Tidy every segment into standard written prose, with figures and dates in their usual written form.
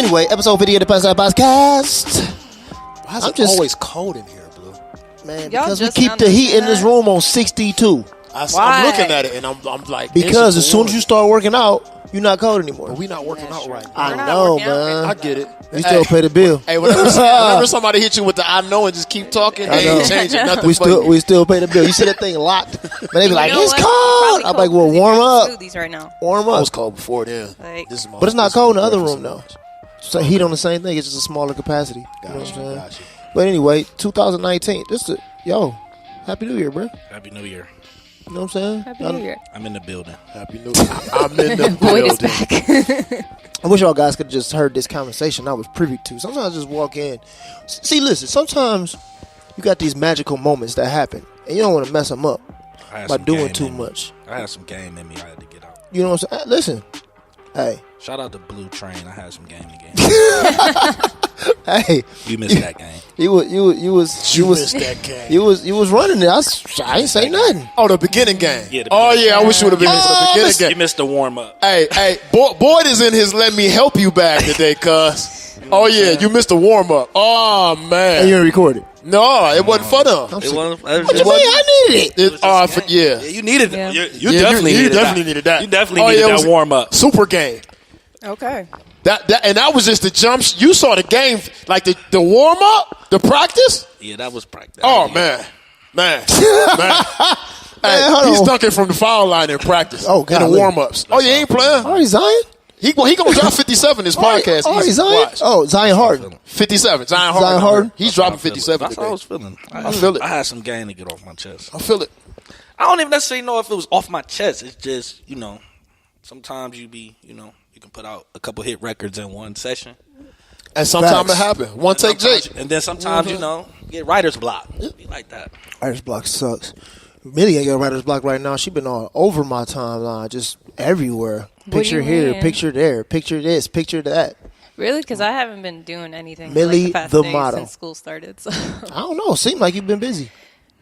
anyway, episode 50 of the Past Podcast. Why is it always cold in here, Blue? Man, because we keep the heat in this room on 62. I'm looking at it and I'm like, because as soon as you start working out, you're not cold anymore. But we not working out right now. I know, man. I get it. We still pay the bill. Hey, whenever somebody hits you with the I know and just keep talking, they ain't changing nothing. We still pay the bill. You see that thing locked? But they be like, it's cold. I'm like, well, warm up. Right now. Warm up. It was cold before then. Like, but it's not cold in the other room, though. So heat on the same thing. It's just a smaller capacity. You know what I'm saying? But anyway, 2019. Happy New Year, bro. Happy New Year. You know what I'm saying? Happy New Year. I'm in the building. Happy New Year. I'm in the Boyd is building. back. I wish y'all guys could have just heard this conversation I was privy to. Sometimes I just walk in. See, listen, sometimes you got these magical moments that happen, and you don't want to mess them up by doing too much. I had some game in me. I had to get out. You know what I'm saying? Listen, hey. Shout out to Blue Train. I had some game again. Hey, you missed that game. You missed that game. You was running it. I ain't say nothing. Oh, the beginning game. Yeah, I wish you would have been in the beginning game. You missed the warm up. Hey, Boyd is in his let me help you bag today, cuz. Oh yeah, you missed the warm up. Oh man. And you didn't record it. No, it wasn't for them. What you mean? I needed it. Yeah, you needed it. Yeah. You definitely needed that. You definitely needed that warm up. Super game. Okay. That was just the jumps. You saw the game, like the warm up, the practice. Yeah, that was practice. Oh man. Hey, he's dunking from the foul line in practice. Oh God, in the warm ups. Oh, you ain't playing. Oh, he's Zion. He gonna drop 57 this podcast. Oh, he's Zion. Oh, Zion Harden. 57. Zion Harden. He's dropping 57 That's today. what I was feeling. I feel it. I had some game to get off my chest. I feel it. I don't even necessarily know if it was off my chest. It's just, sometimes you can put out a couple hit records in one session. And sometimes it happens. One take Jake. And then sometimes, get writer's block. Be like that. Writer's block sucks. Millie ain't got writer's block right now. She been all over my timeline, just everywhere. Picture here, picture there, picture this, picture that. Really? Because I haven't been doing anything Millie, the model. since school started. So. I don't know. Seemed like you've been busy.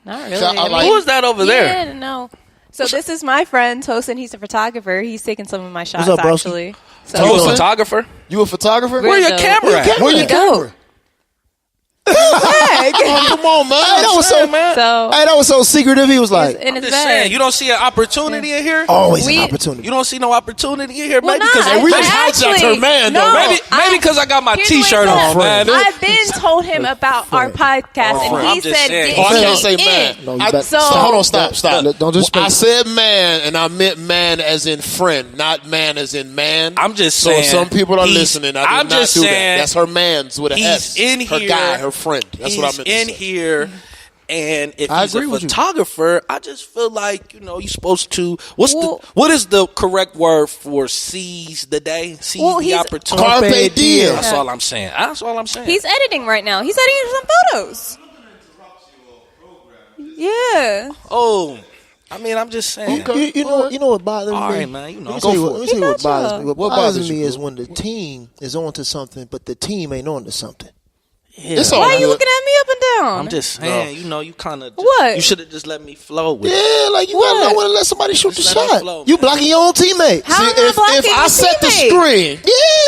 Not really. Who is that over there? Yeah, no. So this is my friend Tosin. He's a photographer. He's taking some of my shots, What's up, broski? actually. So You a photographer? You a photographer? Where your camera at? Where your camera? Oh, come on, man. Hey, that was so secretive. He was like, in I'm his just saying, bag. you don't see an opportunity in here? always an opportunity. You don't see no opportunity in here? Well, Maybe because nah, we I just hijacked actually- her man, no, though. Maybe because I got my Here's T-shirt what it on, is. man. I've been told him about our podcast, and I'm he just said, saying. get Oh, I can't me say in. man. No, you better- So- Hold on, stop. Don't just I said man, and I meant man as in friend, not man as in man. I'm just saying. So some people are listening. I did not do that. That's her man's with an S. He's in her here. guy, her friend. That's what I meant to in say. here. And if I he's a agree with you. photographer, I just feel like, you're supposed to. Well- What is the correct word for seize the day? Seize Well, the he's- opportunity. Carpe diem. That's all I'm saying. He's editing right now. He's editing some photos. Yeah. Oh, I mean, I'm just saying. You know what bothers me? All right, man. Let me tell you what bothers me. What What bothers bothers me you, is bro? when the team is onto something, but the team ain't onto something. Yeah. It's all Why are you good. looking at me up and down? I'm just saying, you kind of. What? You should have just let me flow with it. Yeah, like you gotta know when to let somebody shoot the Just let it shot. flow, You man. blocking your own teammate. How am I if blocking I your set the teammate? screen,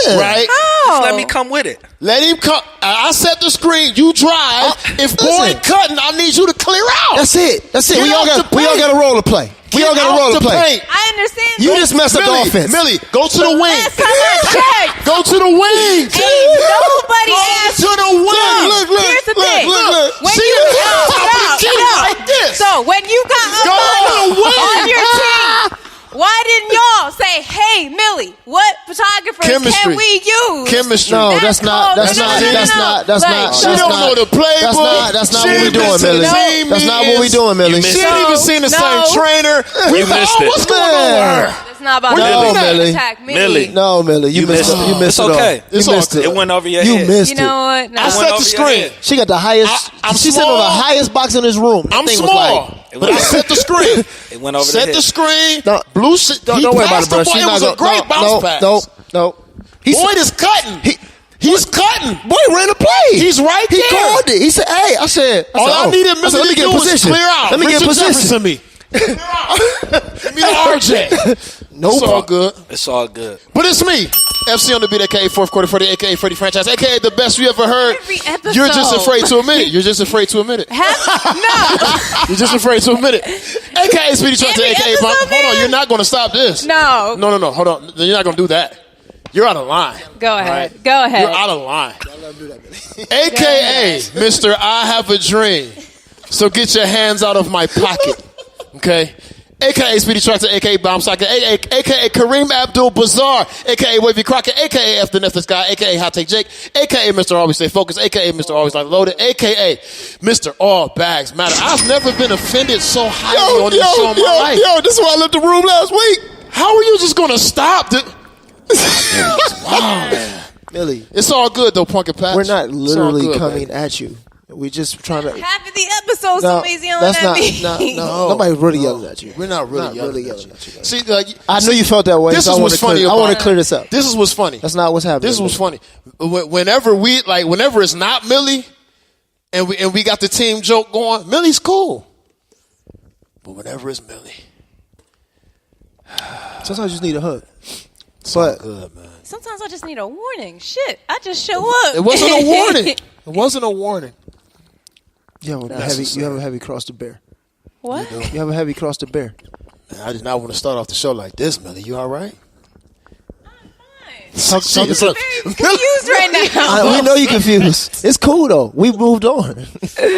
Yeah. right? How? Just let me come with it. Let him come. I set the screen. You drive. If listen. Boyd cutting, I need you to clear out. That's it. Get We all out the got paint. a role to play. We all got a role to play. I understand. You just messed up the offense. Millie, go to the wing. Last time I checked, Go to the wing. ain't nobody Go asked. to the wing. Look. Here's the thing. Look. When See you the top of the key like this. So when you got a Go to the photo wing. on your team, why didn't y'all say, "Hey, Millie, what photographers Chemistry. can we use?" Chemistry. No, that's not. Like, She don't know the playbook. That's not She what we ain't doing, been to Millie. the team That's not what we meetings. doing, Millie. missed She it. ain't even seen the No. same trainer. You missed it. What's going on with her? It's not about No, that. Millie. Attack Millie. No, Millie, you missed it. You missed It's it all. okay. You It's all missed good. it. It went over your You head. missed You know what? No. I went set over the your screen. head. She got the highest. I'm She sitting on the small. highest box in this room. That I'm thing was small. But I set the screen. It went over the Set head. the screen. No. Blue shit. Don't worry about it, bro. She's It not was a great bounce pass. No. Boyd is cutting. He's cutting. Boy ran the play. He's right He there. called it. He said, "Hey," I said, All I needed let Millie me to get do in was position. clear out. Let me get in Richard position. Jefferson me. Clear out. Give me the RJ. Nope. It's all good. It's all good. But it's me. FC on the beat, aka fourth quarter 40, aka 40 franchise, aka the best you ever heard. Every episode. You're just afraid to admit it. You're just afraid to admit it. No. You're just afraid to admit it. AKA Speedy Trunter, Every AKA episode, Hold on, you're not going to stop this. No. No. Hold on. You're not going to do that. You're out of line. Go ahead. Right? Go ahead. You're out of line. AKA Mr. I Have a Dream. So get your hands out of my pocket. Okay? AKA Speedy Trunter, AKA Bomb Socket, AKA Kareem Abdul-Bazaar, AKA Wavy Crockett, AKA F the Netflix Guy, AKA Hot Take Jake, AKA Mr. Always Stay Focused, AKA Mr. Always Like Loaded, AKA Mr. All Bags Matter. I've never been offended so highly on this show in my life. Yo, this is why I left the room last week. How are you just going to stop? Wow, man. Millie, it's all good, though, Punk and Patch. we're not literally good, coming man. at you. We just trying to. Half of the episode, No, somebody's yelling that's at not. me. No, nobody's really yelling at you. We're not really yelling at you. See, like, I knew you felt that way. This so is what's funny. I want to clear this up. This is what's funny. That's not what's happening. This is what's funny. Whenever it's not Millie, and we got the team joke going, Millie's cool. But whenever it's Millie, sometimes you just need a hug. but good, man. Sometimes I just need a warning. Shit, I just show up. It wasn't a warning. It wasn't a warning. You have a heavy cross to bear. What? You have a heavy cross to bear. Man, I did not want to start off the show like this, Millie. You all right? Talk I'm very confused right now. we know you're confused. It's cool though. We moved on.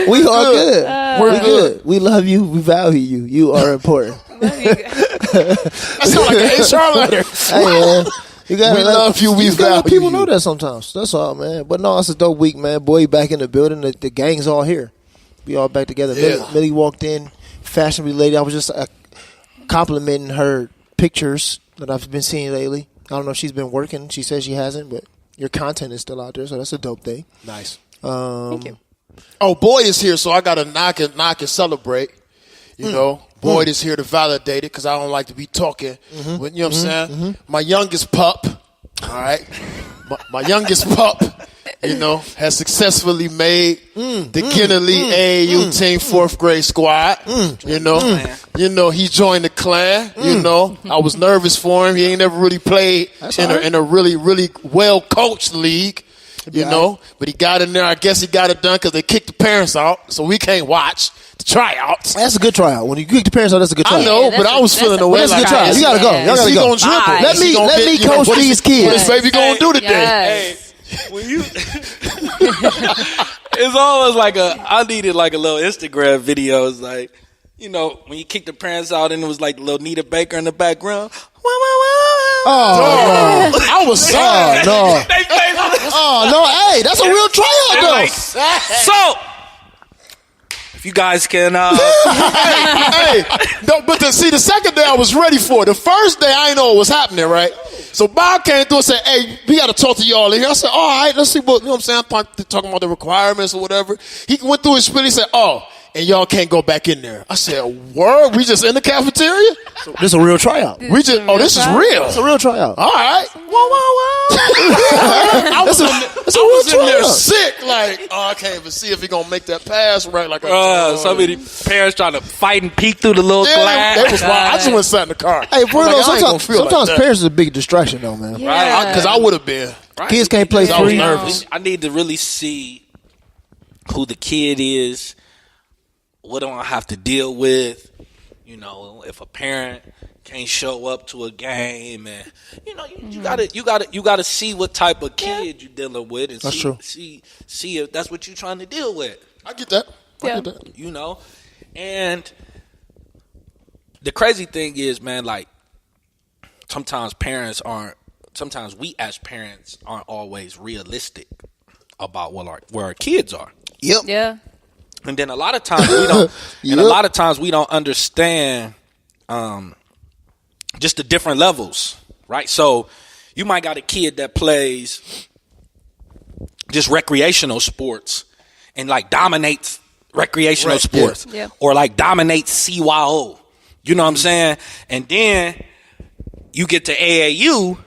We are good. We're good. We love you. We value you. You are important. That sounds like an HR letter. Hey, man. You gotta We love you, we value people you. know that sometimes. That's all, man. But no, it's a dope week, man. Boy, back in the building. The gang's all here. We all back together. Yeah. Millie walked in, fashionably lady. I was just complimenting her pictures that I've been seeing lately. I don't know if she's been working. She says she hasn't, but your content is still out there, so that's a dope thing. Nice. Thank you. Oh, Boyd is here, so I got to knock and celebrate. You know, Boyd is here to validate it because I don't like to be talking. With, you know what I'm saying? My youngest pup, all right? My youngest pup, you know, has successfully made the Kennelly AAU team 4th grade squad. You know, he joined the clan. You know, I was nervous for him. He ain't never really played in a really, really well-coached league. You know, but he got in there. I guess he got it done because they kicked the parents out, so we can't watch the tryouts. That's a good tryout. When you kick the parents out, that's a good tryout. I know, but I was feeling away. That's a Like, good tryout. You gotta go. Y'all gotta he go. gonna dribble? Let me coach these kids. What is baby gonna do today? Yes. When you, it's always like I needed like a little Instagram video. It's like, you know, when you kick the parents out and it was like little Nita Baker in the background. Oh, no. I was sad. No. Oh, no. Hey, that's a real tryout, though. So, if you guys can, Hey, no, but see, the second day I was ready for it. The first day I didn't know what was happening, right? So Bob came through and said, hey, we got to talk to y'all in here. I said, all right, let's see what, you know what I'm saying? I'm talking about the requirements or whatever. He went through his spiel. He said, oh, and y'all can't go back in there. I said, word? We just in the cafeteria? This is a real tryout. This is real. It's a real tryout. All right. I was in there sick, like, I can't even see if he gonna make that pass right. Like, so many parents trying to fight and peek through the little glass. That was wild. I just went and sat in the car. Hey, Bruno, like, sometimes parents is a big distraction, though, man. Yeah. Because I would have been. Right? Kids can't play I was free. nervous. I need to really see who the kid is. What do I have to deal with? You know, if a parent can't show up to a game, and you know, you gotta see what type of kid you're dealing with, and see if that's what you're trying to deal with. I get that. I get that. You know, and the crazy thing is, man, like sometimes we as parents aren't always realistic about where our kids are. Yep. Yeah. And then a lot of times we don't. And a lot of times we don't understand just the different levels, right? So you might got a kid that plays just recreational sports and like dominates recreational sports, or like dominates CYO. You know what I'm saying? And then you get to AAU,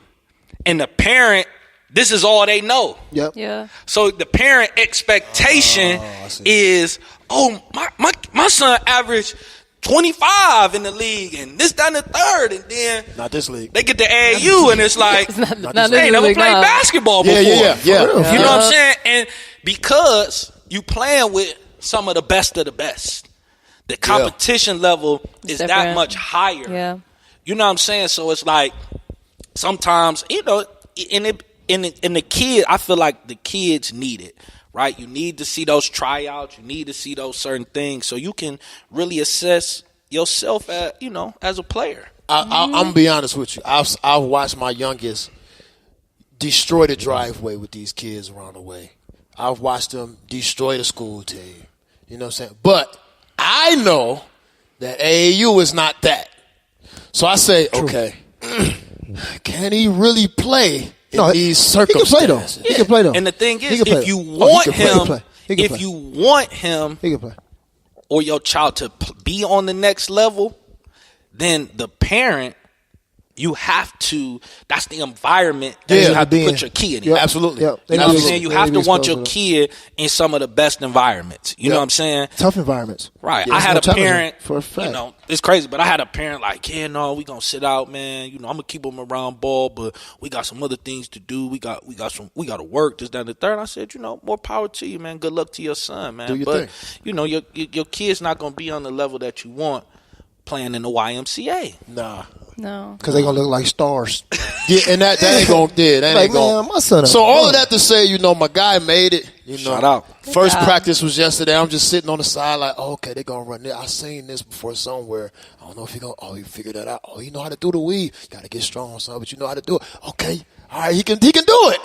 and the parent. This is all they know. Yep. Yeah. So the parent expectation is, my son averaged 25 in the league and this, that, and the third, and then not this league. They get to AAU and it's like they ain't never played basketball before. Yeah. You know what I'm saying? And because you playing with some of the best, the competition level is that much higher. Yeah. You know what I'm saying? So it's like sometimes, in the kid, I feel like the kids need it, right? You need to see those tryouts. You need to see those certain things so you can really assess yourself as a player. I'm going to be honest with you. I've watched my youngest destroy the driveway with these kids around the way. I've watched them destroy the school team. You know what I'm saying? But I know that AAU is not that. So I say, okay, can he really play in these circumstances? He can play though. And the thing is, if you want him, he can play. Or your child to be on the next level, then the parent, you have to. That's the environment that you have to put your kid in. Yep. Absolutely. Yep. You know what I'm saying? You have to want your kid in some of the best environments. You know what I'm saying? Tough environments. Right. Yeah, I had a parent, for a fact. It's crazy, but I had a parent like, we going to sit out, man. I'm going to keep them around ball, but we got some other things to do. We got to work, this, that, and the third. I said, more power to you, man. Good luck to your son, man. Do your thing. Your kid's not going to be on the level that you want playing in the YMCA. Nah. No. Because they're going to look like stars. Yeah, and that ain't going to, my son. So all of that to say, my guy made it. Shout out. First practice was yesterday. I'm just sitting on the side like, okay, they're going to run it. I seen this before somewhere. I don't know if he figured that out. Oh, you know how to do the weave. You got to get strong, son, but you know how to do it. Okay. All right, he can do it.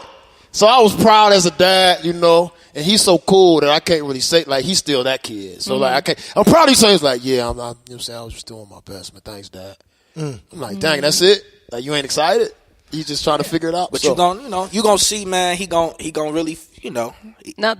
So I was proud as a dad, and he's so cool that I can't really say, like, he's still that kid. So, I'm proud of him. He's like, yeah, I'm not, I was just doing my best, man. Thanks, Dad. I'm like, dang, that's it? Like, you ain't excited? You just trying to figure it out? But you gonna see, man, he gonna really, Now,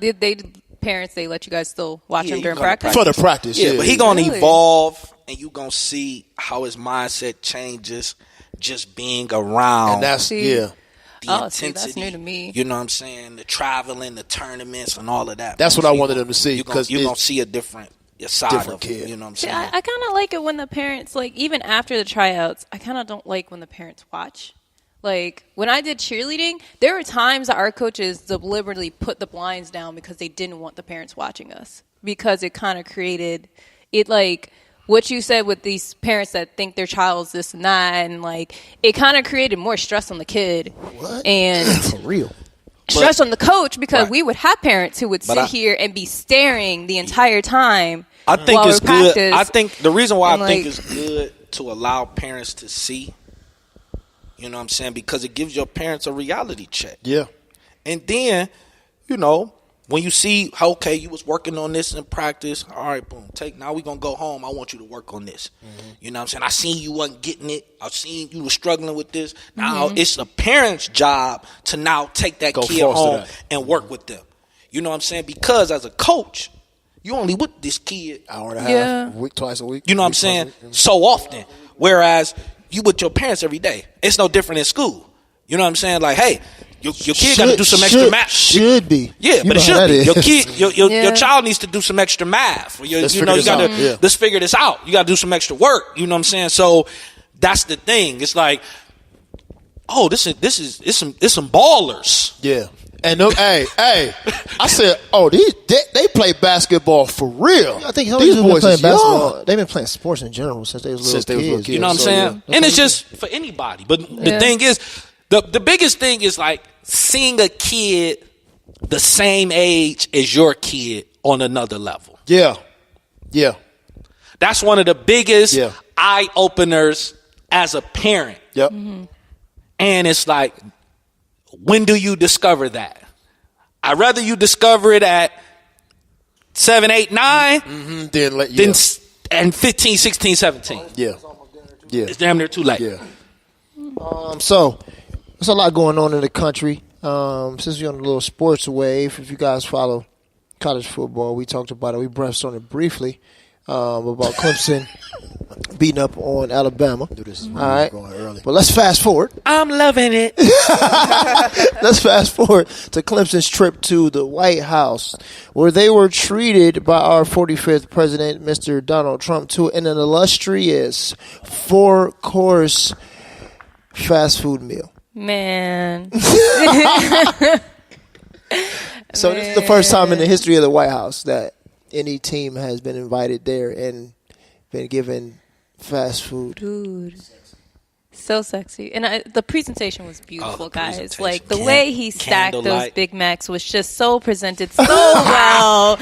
parents, they let you guys still watch him during practice? For the practice, yeah. But he gonna evolve, and you gonna see how his mindset changes just being around. And that's, the intensity. That's new to me. You know what I'm saying? The traveling, the tournaments, and all of that. That's what I wanted them to see. Because you're going to see a different side of kid. It. You know what I'm saying? I kind of like it when the parents, even after the tryouts, I kind of don't like when the parents watch. Like, when I did cheerleading, there were times that our coaches deliberately put the blinds down because they didn't want the parents watching us. Because it kind of created, what you said with these parents that think their child's this and that, and it kind of created more stress on the kid. What? And for real. Stress on the coach because we would have parents who would sit here and be staring the entire time. I think while it's we good. practice. I think the reason why I think it's good to allow parents to see, you know what I'm saying, because it gives your parents a reality check. Yeah. And then, when you see, okay, you was working on this in practice, all right, boom, now we're going to go home. I want you to work on this. Mm-hmm. You know what I'm saying? I seen you wasn't getting it. I seen you were struggling with this. Now it's a parent's job to now take that kid home and work with them. You know what I'm saying? Because as a coach, you only with this kid hour and a half, twice a week. You know what I'm saying? So often. Whereas you with your parents every day. It's no different in school. You know what I'm saying? Like, hey, your kid got to do some extra math. Should be. Yeah, but it should be. Your kid, your child needs to do some extra math. Let's figure this out. You got to do some extra work. You know what I'm saying? So that's the thing. It's like, this is some ballers. Yeah. And hey, I said, they play basketball for real. I think these boys playing basketball. They've been playing sports in general since they was little kids. You know what I'm saying? And it's just for anybody. But the thing is, the biggest thing is seeing a kid the same age as your kid on another level. Yeah. That's one of the biggest eye openers as a parent. Yep. Mm-hmm. And it's like, when do you discover that? I'd rather you discover it at 7, 8, 9 than and 15, 16, 17. Yeah. It's damn near too late. Yeah. So there's a lot going on in the country. Since we're on a little sports wave, if you guys follow college football, we talked about it. We brushed on it briefly. about Clemson beating up on Alabama. Dude, this is all right, going early. But let's fast forward. I'm loving it. Let's fast forward to Clemson's trip to the White House, where they were treated by our 45th president, Mr. Donald Trump, to an illustrious 4-course fast food meal. Man. So this is the first time in the history of the White House that any team has been invited there and been given fast food. Dude. So sexy. And the presentation was beautiful, guys. Like, the Can- way he stacked those candlelight. Big Macs was just so presented so well.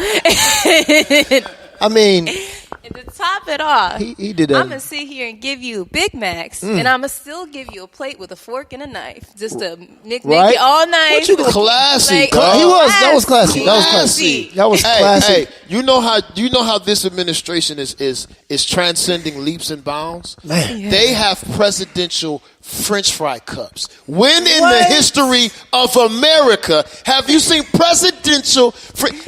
I mean, And to top it off, he did that. I'm going to sit here and give you Big Macs, and I'm going to still give you a plate with a fork and a knife, just to make it all nice. What you classy, Like, dog. He was. That was classy. That was classy. That was classy. Hey, you know how this administration is transcending leaps and bounds? Man. Yeah. They have presidential French fry cups. When in the history of America have you seen presidential?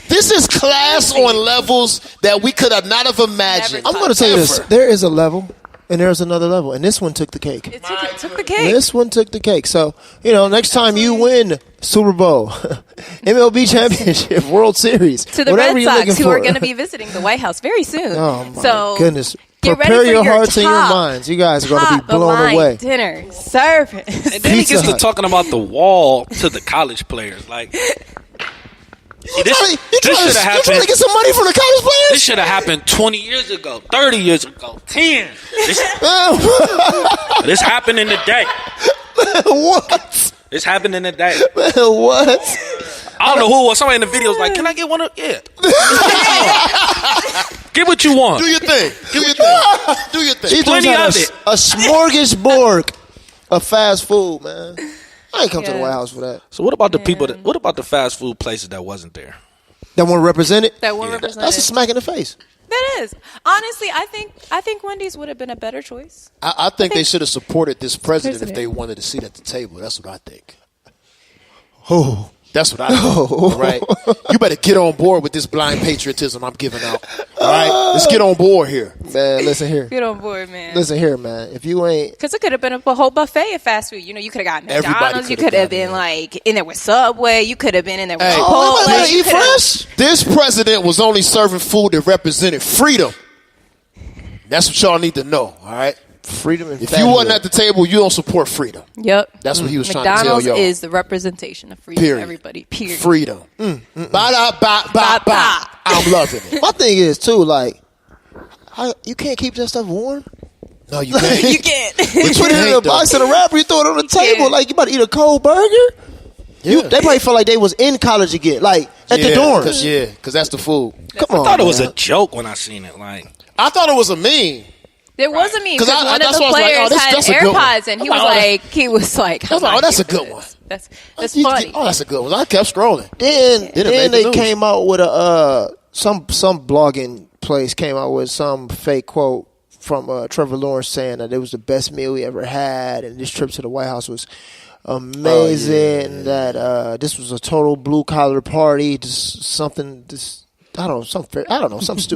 This is class on levels that we could have not have imagined. Never I'm going to tell you this. Ever. There is a level, and there's another level, and this one took the cake. It took the cake. This one took the cake. So, next time you win Super Bowl, MLB Championship, World Series, To the whatever Red you're Sox, looking who are for. going to be visiting the White House very soon. Oh, my so goodness. get ready Prepare for your your hearts and your top- minds. You guys are going to be top of blown line away. dinner service. And then he Pizza gets to Hut. talking about the wall to the college players. Like, You trying should have to happened. get some money from the college This players? should have happened 20 years ago, 30 years ago, 10. This happened in the day. What? This happened in the day. What? I don't know who it was. Somebody in the video was like, "Can I get one of?" Yeah. Get what you want. Do your thing. Do your thing. Do your thing. He Plenty just had of it. a smorgasbord of fast food, man. I ain't come to the Yeah. White House for that. So what about the people? What about the fast food places that wasn't there? That want to represent it? That one Yeah. represented. That's a smack in the face. That is. Honestly, I think Wendy's would have been a better choice. I think they should have supported this president if President. they wanted a seat at the table. That's what I think. Oh. That's what I think. Right? You better get on board with this blind patriotism I'm giving out. All right? Let's get on board here. Man, listen here. Get on board, man. Listen here, man. If you ain't... Because it could have been a whole buffet of fast food. You could have gotten Everybody McDonald's. You coulda could have gotten been like in there with Subway. You could have been in there with Hey. Chipotle. Oh, everybody gotta You eat coulda- fresh? This president was only serving food that represented freedom. That's what y'all need to know. All right? Freedom and If you wasn't at the table, you don't support freedom. Yep. That's what he was trying to tell McDonald's y'all. is the representation of freedom. Period. Everybody. Period. Freedom. Ba-da-ba-ba-ba. I'm loving it. My thing is, too, like, you can't keep that stuff warm. No, you can't. You can't. But You put it in a can't, though. box of the wrapper, you throw it on the table. can't. Like, you about to eat a cold burger? Yeah. They probably felt like they was in college again, like, at the Yeah, dorms. because that's the food. Come on, I thought it was man. a joke when I seen it. Like, I thought it was a meme. There was a meme 'Cause because I- one of that's the why I was like, players oh, that's had a good one. AirPods, and he I'm was like, like, I was like, oh, that's a good one. That's Oh, funny. that's a good one. I kept scrolling. Then Then it made the they news. came out with a some blogging place came out with some fake quote from Trevor Lawrence saying that it was the best meal he ever had, and this trip to the White House was amazing. That this was a total blue collar party. Something stupid.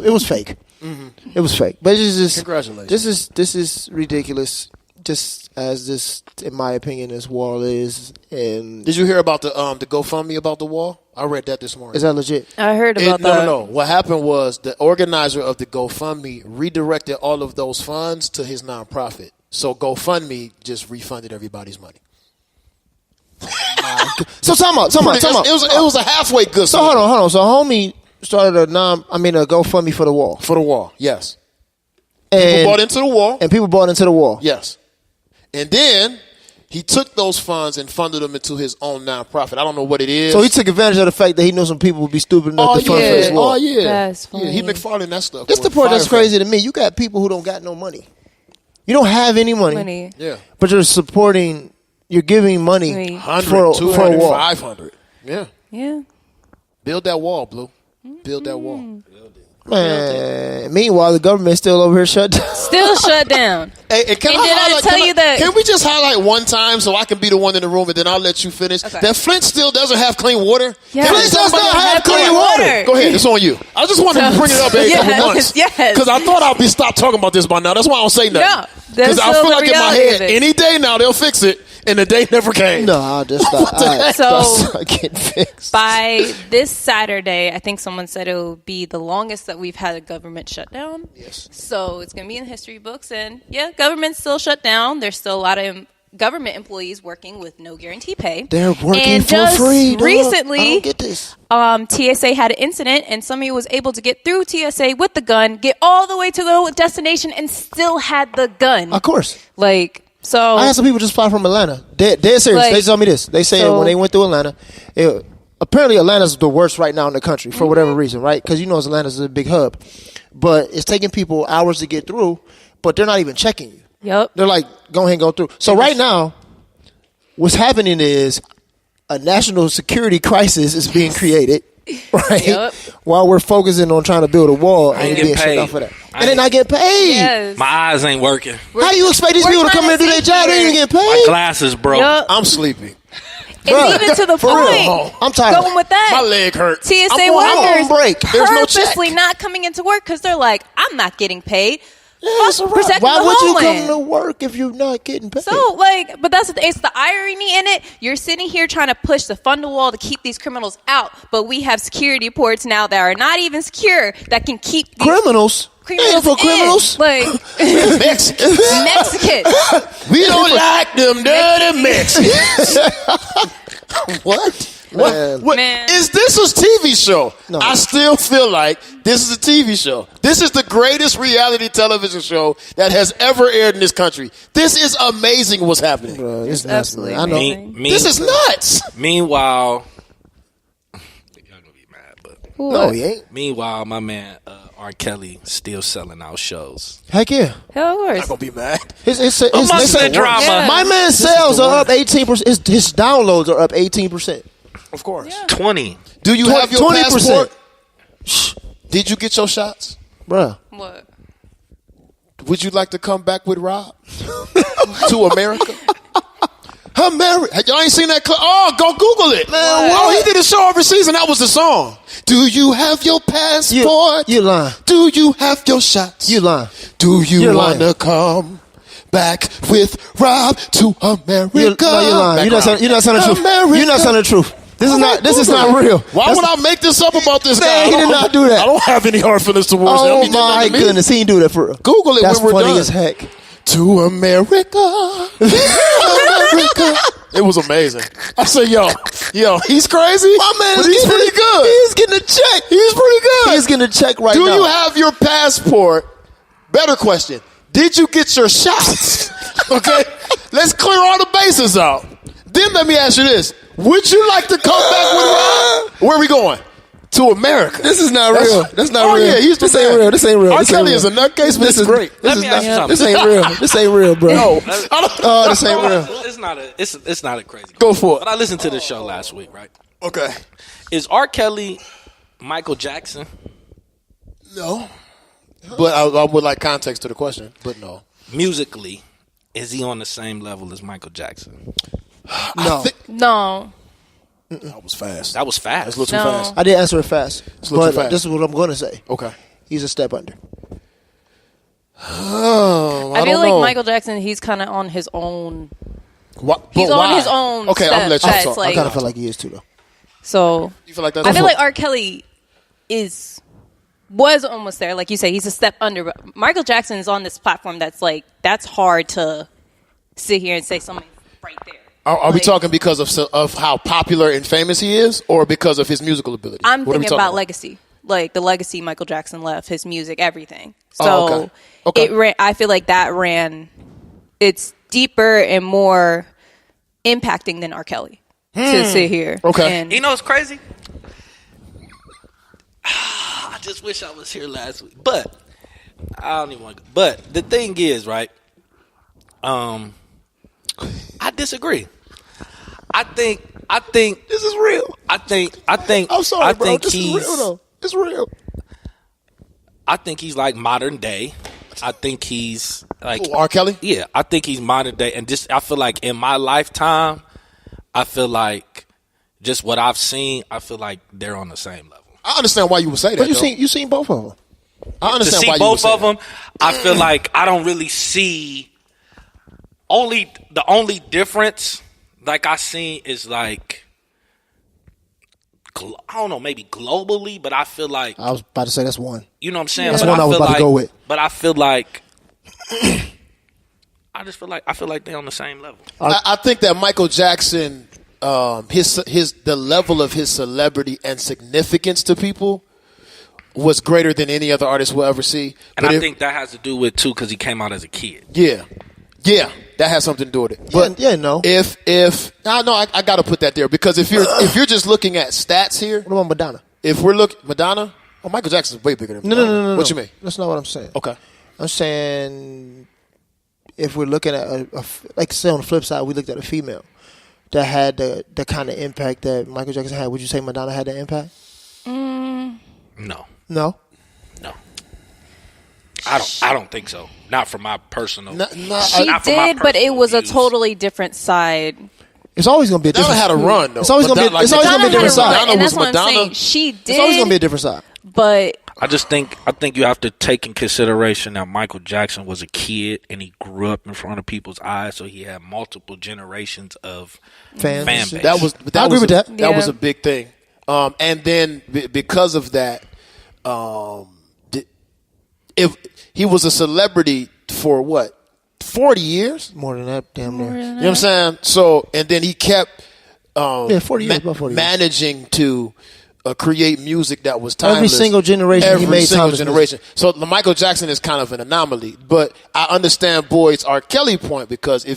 It was fake. Mm-hmm. It was fake. But it's just Congratulations. This is ridiculous. Just as this, in my opinion, this wall is. And Did you hear about the GoFundMe about the wall? I read that this morning. is that legit? I heard about that. No. What happened was the organizer of the GoFundMe redirected all of those funds to his nonprofit. So GoFundMe just refunded everybody's money. So time out. It was a halfway good. So hold on. So homie started a GoFundMe for the wall. For the wall, yes. And People bought into the wall. and people bought into the wall. Yes. And then he took those funds and funded them into his own nonprofit. I don't know what it is. So he took advantage of the fact that he knew some people would be stupid enough to fund for his wall. Oh, yeah. That's Yeah, he funny. McFarlane that stuff. That's the part that's crazy to me. You got people who don't got no money. You don't have any money. Yeah. But you're giving money 100, for a 200, wall. 500. Yeah. Yeah. Build that wall, Blue. Build that wall. Man, meanwhile, the government's still over here shut down. Still shut down. Hey, can And then I tell you that- Can we just highlight one time so I can be the one in the room and then I'll let you finish? Okay. That Flint still doesn't have clean water? Yes. Flint Does not have clean water. Go ahead, it's on you. I just wanted to bring it up every couple months. Yes. Because I thought I'd be stopped talking about this by now. That's why I don't say nothing. No, Because I still feel the like in my reality head, of it. any day now they'll fix it, and the day never came. No, I'll just stop. So getting fixed. by this Saturday, I think someone said it will be the longest that we've had a government shutdown. Yes. So it's going to be in history books. And yeah, government's still shut down. There's still a lot of government employees working with no guarantee pay. They're working and for just free. Dog. I Recently, don't get this. TSA had an incident, and somebody was able to get through TSA with the gun, get all the way to the destination, and still had the gun. Of course. Like, so I had some people just fly from Atlanta. Dead serious. Like, they told me this. They said when they went through Atlanta, apparently Atlanta's the worst right now in the country for whatever reason, right? Because Atlanta's a big hub. But it's taking people hours to get through, but they're not even checking you. Yep. They're like, go ahead and go through. So right now, what's happening is a national security crisis is being created, right? Yep. While we're focusing on trying to build a wall and ain't being getting shut paid. down for that. And they're not getting paid. Yes. My eyes ain't working. How do you expect these We're people to come trying in and do to their job? sit They ain't here. getting My paid. glasses broke. Yep. I'm sleepy. And even to the for real. point, I'm tired. going with that, My leg hurt. TSA I'm workers on break. There's no check. purposely not coming into work because they're like, I'm not getting paid. That's Fuck right. protecting Why the would you homeland. come to work if you're not getting paid? So, but it's the irony in it. You're sitting here trying to push the funding wall to keep these criminals out, but we have security ports now that are not even secure that can keep these criminals. criminals Ain't for criminals. in. Like Mexicans. Mexicans. We don't like them dirty Mexicans. What? Man. What? Man. Is this a TV show? No. I still feel like this is a TV show. This is the greatest reality television show that has ever aired in this country. This is amazing what's happening. Bro, it's nuts, Absolutely man. I know. amazing. This is nuts. Meanwhile, y'all gonna be mad, but No, he ain't. meanwhile, my man R. Kelly still selling out shows. Heck yeah. Hell, of I'm course. gonna be mad. His Amongst they say the drama. Yeah. My man's sales are up 18%. His downloads are up 18%. Of course. 20. Do you have your 20%. passport? Did you get your shots? Bruh. What? Would you like to come back with Rob to America? America. Y'all ain't seen that clip? Oh, go Google it. Man, oh, he did a show overseas and that was the song. Do you have your passport? You lying. Do you have your shots? You lying. Do you You're want to lying. come back with Rob to America? You're lying. You're not telling the truth. America. You're not telling the truth. This is not real. Why would I make this up about this guy? Man, he I did don't- not do that. I don't have any hard feelings towards him. Oh He did my nothing to me. goodness, he didn't do that for real. Google it That's when we're funny done. as heck. To America. America. It was amazing. I said, yo, he's crazy. My man but is he's getting pretty good. He's getting a check. He's pretty good. He's getting a check right Do now. you have your passport? Better question. Did you get your shots? Okay. Let's clear all the bases out. Then let me ask you this. Would you like to come back with Rob? Where are we going? To America. This is not real. That's not oh, real. Yeah, he's this the ain't man. real. This ain't real. R. This ain't Kelly real. is a nutcase, but This it's is great. Let me ask you something. This ain't real. This ain't real, bro. No. Oh, this ain't real. It's not a crazy. Go for it. But I listened to the show last week, right? Okay. Is R. Kelly Michael Jackson? No. But I would like context to the question, but no. Musically, is he on the same level as Michael Jackson? No. No. That was fast. That was fast. That's a little No. too fast. I did answer it fast. a little But too fast. this is what I'm going to say. Okay. He's a step under. Oh, I feel don't like know. Michael Jackson, he's kind of on his own. But He's on why? his own Okay, I'm gonna let you step. talk. That's I kind of like, feel like he is too, though. so You feel like that's I feel like R. Kelly was almost there. Like you say, he's a step under. But Michael Jackson is on this platform that's hard to sit here and say something right there. Are we Like, talking because of how popular and famous he is, or because of his musical ability? I'm What are we thinking talking about legacy, like the legacy Michael Jackson left, his music, everything. So Oh, okay. it ran. I feel like that ran. It's deeper and more impacting than R. Kelly to sit here. Okay. and You know what's crazy? I just wish I was here last week, but I don't even want to. But the thing is, right? I disagree. I think This is real. I'm sorry, I bro. think This is real, though. It's real. I think he's like modern day. I think he's like R. Kelly? Yeah, I think he's modern day, and just I feel like in my lifetime, I feel like just what I've seen, I feel like they're on the same level. I understand why you would say that. But you seen both of them. I understand to see why you both would of say them, I feel like I don't really see. The only difference, like I seen, is like I don't know, maybe globally, but I feel like I was about to say that's one. You know what I'm saying? That's but one I was feel about like, to go with. But I feel like I feel like they're on the same level. I think that Michael Jackson, the level of his celebrity and significance to people was greater than any other artist we'll ever see. And I think that has to do with too because he came out as a kid. Yeah, that has something to do with it. But no. If I got to put that there because if you're just looking at stats here, What about Madonna? if we're looking Madonna, Michael Jackson's way bigger than No. Madonna. What you mean? That's not what I'm saying. Okay. I'm saying if we're looking at like say on the flip side, we looked at a female that had the kind of impact that Michael Jackson had. Would you say Madonna had that impact? No. No. I don't think so. Not from my personal. She did, but it was a totally different side. It's always going to be a different. Madonna had a run though. It's always going to be. Madonna- It's always going to be a different Madonna had a side. run, and that's was what I'm Madonna. saying. She did. It's always going to be a different side. But I think you have to take in consideration that Michael Jackson was a kid and he grew up in front of people's eyes, so he had multiple generations of Fans. fan base. I agree with that. That was Yeah. a big thing. And then because of that, if he was a celebrity for what 40 years, More than that, damn near. you know what I'm saying? So and then he kept 40 years, about 40 years. managing to create music that was timeless. Every single generation he Every made single timeless generation. So Michael Jackson is kind of an anomaly, but I understand Boyd's R. Kelly point because and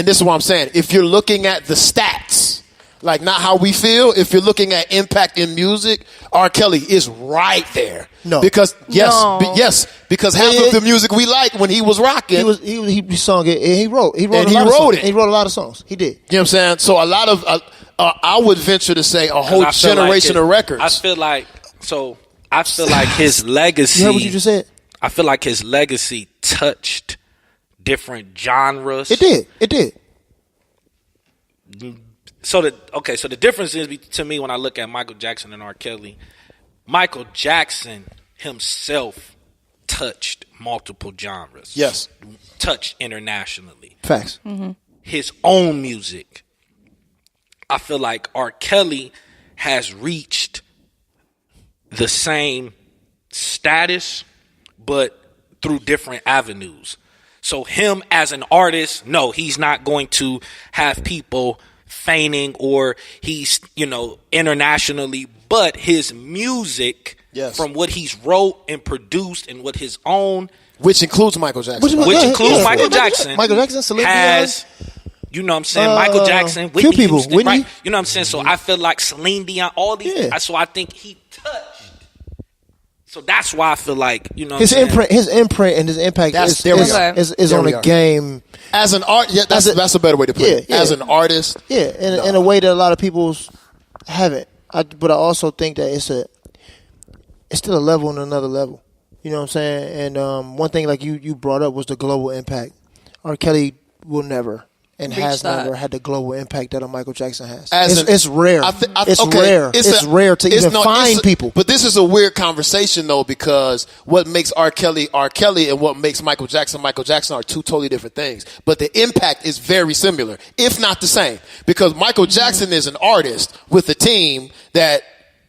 this is what I'm saying, if you're looking at the stats, like not how we feel, if you're looking at impact in music, R. Kelly is right there. No. Because No. because half of the music we like when he was rocking. He sung it. And he wrote And a lot he of wrote songs. it. He wrote a lot of songs. He did. You know what I'm saying? So a lot of I would venture to say a whole I feel generation like of records. I feel like his legacy. You heard what you just said? I feel like his legacy touched different genres. It did. So the difference is to me when I look at Michael Jackson and R. Kelly, Michael Jackson himself touched multiple genres. Yes. Touched internationally. Facts. His own music. I feel like R. Kelly has reached the same status, but through different avenues. So him as an artist, no, he's not going to have people feigning or he's, internationally, but his music, Yes. from what he's wrote and produced and what his own, Which includes Michael Jackson. which includes Michael Jackson, Michael Jackson, Celine has, you know what I'm saying, Michael Jackson, few people, Houston, Whitney. right? You know what I'm saying? So I feel like Celine Dion, all these, Yeah. so I think he touched. So that's why I feel like, His imprint and his impact That's- there we go. is There on we the are. game. As an art, yeah, that's a better way to put it. Yeah. As an artist, Yeah, in a way that a lot of people haven't. But I also think that it's still a level and another level. You know what I'm saying? And one thing like you brought up was the global impact. R. Kelly will never and Reach has that. never had the global impact that a Michael Jackson has. As It's rare. It's rare. It's rare to even find people. But this is a weird conversation though, because what makes R. Kelly and what makes Michael Jackson are two totally different things. But the impact is very similar, if not the same. Because Michael Jackson is an artist with a team that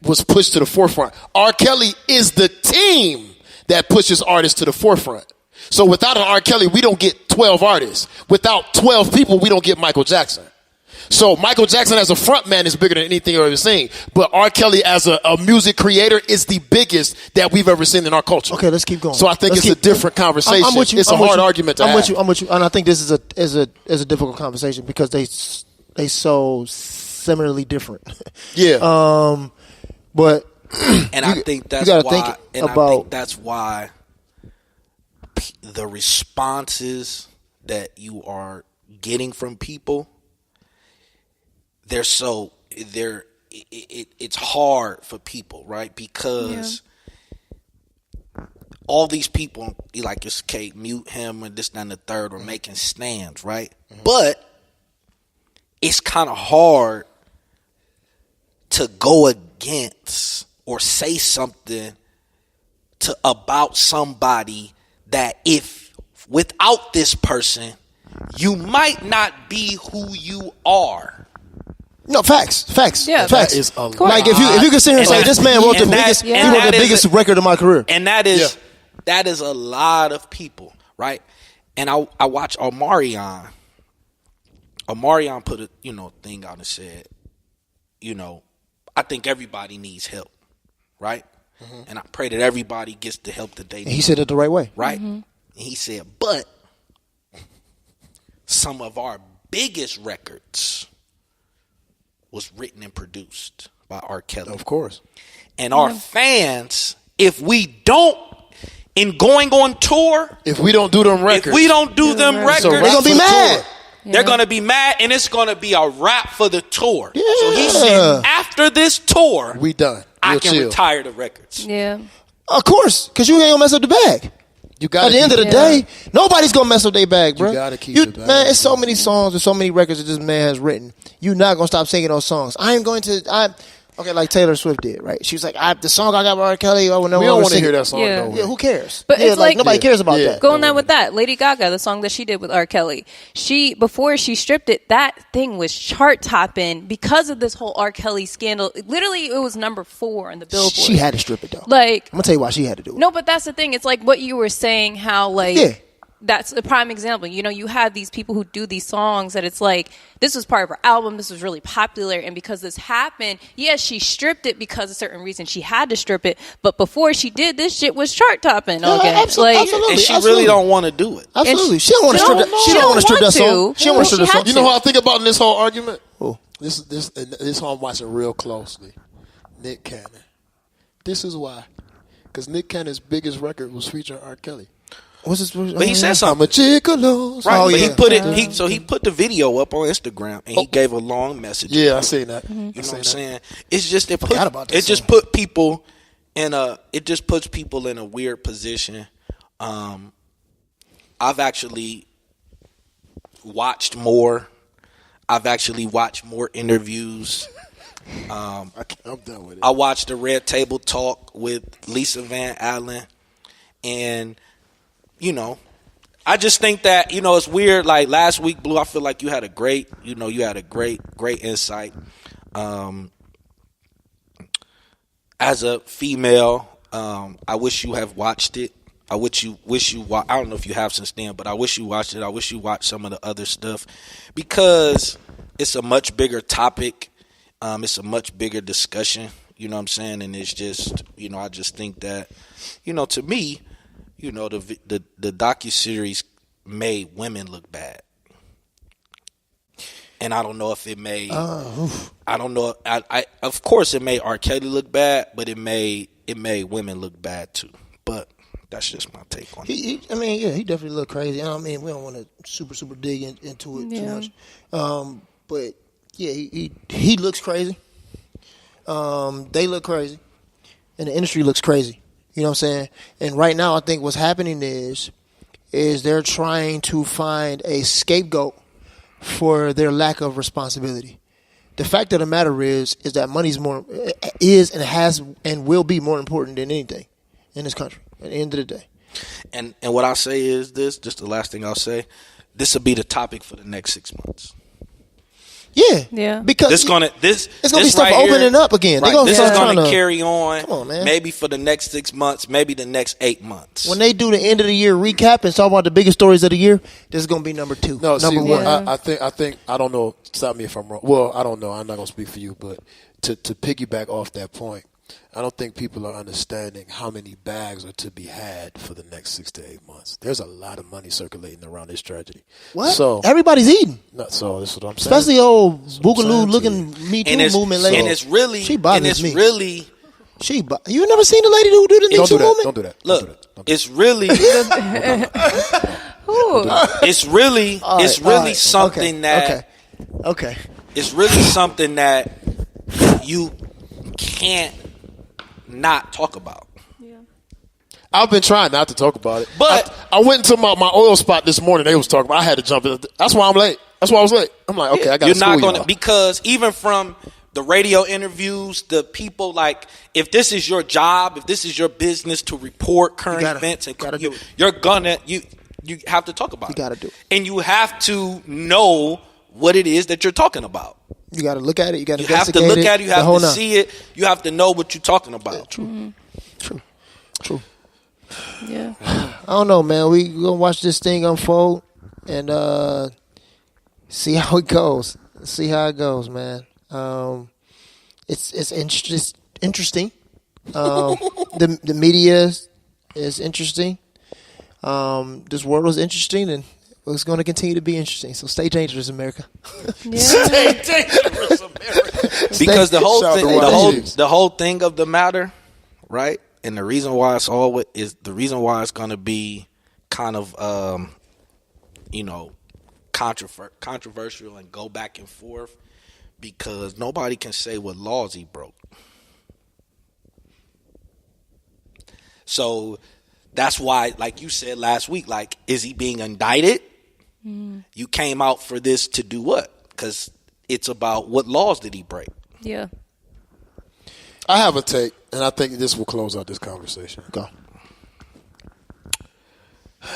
was pushed to the forefront. R. Kelly is the team that pushes artists to the forefront. So without an R. Kelly, we don't get 12 artists. Without 12 people, we don't get Michael Jackson. So Michael Jackson as a front man is bigger than anything you've ever seen. But R. Kelly as a music creator is the biggest that we've ever seen in our culture. Okay, let's keep going. So I think it's a different conversation. I'm with you. It's a hard argument to have. I'm with you, and I think this is a difficult conversation because they so similarly different. Yeah. But And I think that's gotta why. think And I about- think that's why the responses that you are getting from people, it's hard for people, right? Because all these people, like, it's okay, mute him and this, that, and the third, or making stands, right? But it's kind of hard to go against or say something about somebody that if without this person, you might not be who you are. No, facts. Yeah, Facts. That is a lot. Like, if you can sit here and say, this man wrote the biggest, he wrote the biggest record of my career. And that is a lot of people, right? And I watch Omarion. Omarion put a thing out and said, I think everybody needs help, right? Mm-hmm. And I pray that everybody gets the help that they need. And he said it the right way. Right? Mm-hmm. And he said, but some of our biggest records was written and produced by R. Kelly. Of course. And our fans, if we don't, in going on tour, if we don't do them records, they're going to be mad. They're going to be mad, and it's going to be a wrap for the tour. Yeah. So he said, after this tour, we done. I can retire the records. Yeah. Of course, because you ain't going to mess up the bag. You got At the end of the day, nobody's going to mess up their bag, bro. You got to keep the bag. Man, it's so many songs and so many records that this man has written. You're not going to stop singing those songs. Okay, like Taylor Swift did, right? She was like, the song I got by R. Kelly, I will never We don't want to sing hear it. that song, Yeah. no way. Yeah, who cares? But it's like nobody cares about that. Going on with that, Lady Gaga, the song that she did with R. Kelly, before she stripped it, that thing was chart topping because of this whole R. Kelly scandal. Literally, it was number 4 on the Billboard. She had to strip it, though. Like, I'm going to tell you why she had to do it. No, but that's the thing. It's like what you were saying, how, like, that's a prime example. You have these people who do these songs that it's like, this was part of her album, this was really popular, and because this happened, yes, she stripped it because of certain reason she had to strip it, but before she did, this shit was chart topping. Okay, absolutely. And she really don't want to do it. Absolutely. She don't want to strip that. She don't want to strip that song. She don't want to strip that song. You know how I think about in this whole argument? Who? This whole I'm watching real closely. Nick Cannon. This is why. Because Nick Cannon's biggest record was featuring R. Kelly. What's this? But he said something. I'm a gigolo. Right, but yeah. he put it. So he put the video up on Instagram and he gave a long message. Yeah, I seen that. You know what I'm saying? It's just it just put people in a weird position. I've actually watched more. I've actually watched more interviews. I'm done with it. I watched the Red Table Talk with Lisa Van Allen, and I just think that it's weird. Like last week, Blue, I feel like you had a great insight. As a female, I wish you have watched it. I don't know if you have since then, but I wish you watched it. I wish you watched some of the other stuff because it's a much bigger topic. It's a much bigger discussion. You know what I'm saying? And it's just, I just think that, to me, the docuseries made women look bad. And I don't know if it made, I don't know. I of course it made R. Kelly look bad, but it made women look bad too. But that's just my take on it. He definitely looked crazy. I mean, we don't want to super dig into it too much. But yeah, he looks crazy. They look crazy, and the industry looks crazy. You know what I'm saying? And right now, I think what's happening is they're trying to find a scapegoat for their lack of responsibility. The fact of the matter is that money is and has and will be more important than anything in this country at the end of the day. And what I'll say is this, just the last thing I'll say, this will be the topic for the next 6 months. Yeah. Because it's gonna be stuff right opening up again. Right. This is gonna carry on. Come on, man. Maybe for the next 6 months, maybe the next 8 months. When they do the end of the year recap and talk about the biggest stories of the year, this is gonna be number 2. No, number 1. I think I don't know. Stop me if I'm wrong. Well, I don't know. I'm not gonna speak for you, but to piggyback off that point, I don't think people are understanding how many bags are to be had for the next 6 to 8 months. There's a lot of money circulating around this tragedy. What? So everybody's eating. So this is what I'm saying. Especially old Boogaloo looking Me Too movement lady. And it's really, she bothers me. Really. You never seen the lady who do the Me Too movement? Don't do that. Look, it's really. It's really something that. Okay. It's really something that you can't not talk about. Yeah. I've been trying not to talk about it. But I went into my oil spot this morning. They was talking about. I had to jump in. That's why I'm late. That's why I was late. I'm like, okay, I got to school You're not y'all. because even from the radio interviews, the people like, if this is your job, if this is your business to report current events, and you have to talk about it. You got to do it. And you have to know what it is that you're talking about. You got to look at it. You got to have to look at it. You have to see it. You have to know what you're talking about. Yeah, true. Yeah. I don't know, man. We gonna watch this thing unfold and see how it goes. See how it goes, man. It's interesting. The media is interesting. This world is interesting, and it's going to continue to be interesting. So stay dangerous, America. Stay dangerous, America. Because the whole thing of the matter, right? And the reason why it's going to be kind of controversial and go back and forth, because nobody can say what laws he broke. So that's why, like you said last week, like, is he being indicted? You came out for this to do what? Because it's about what laws did he break? Yeah. I have a take, and I think this will close out this conversation. Go.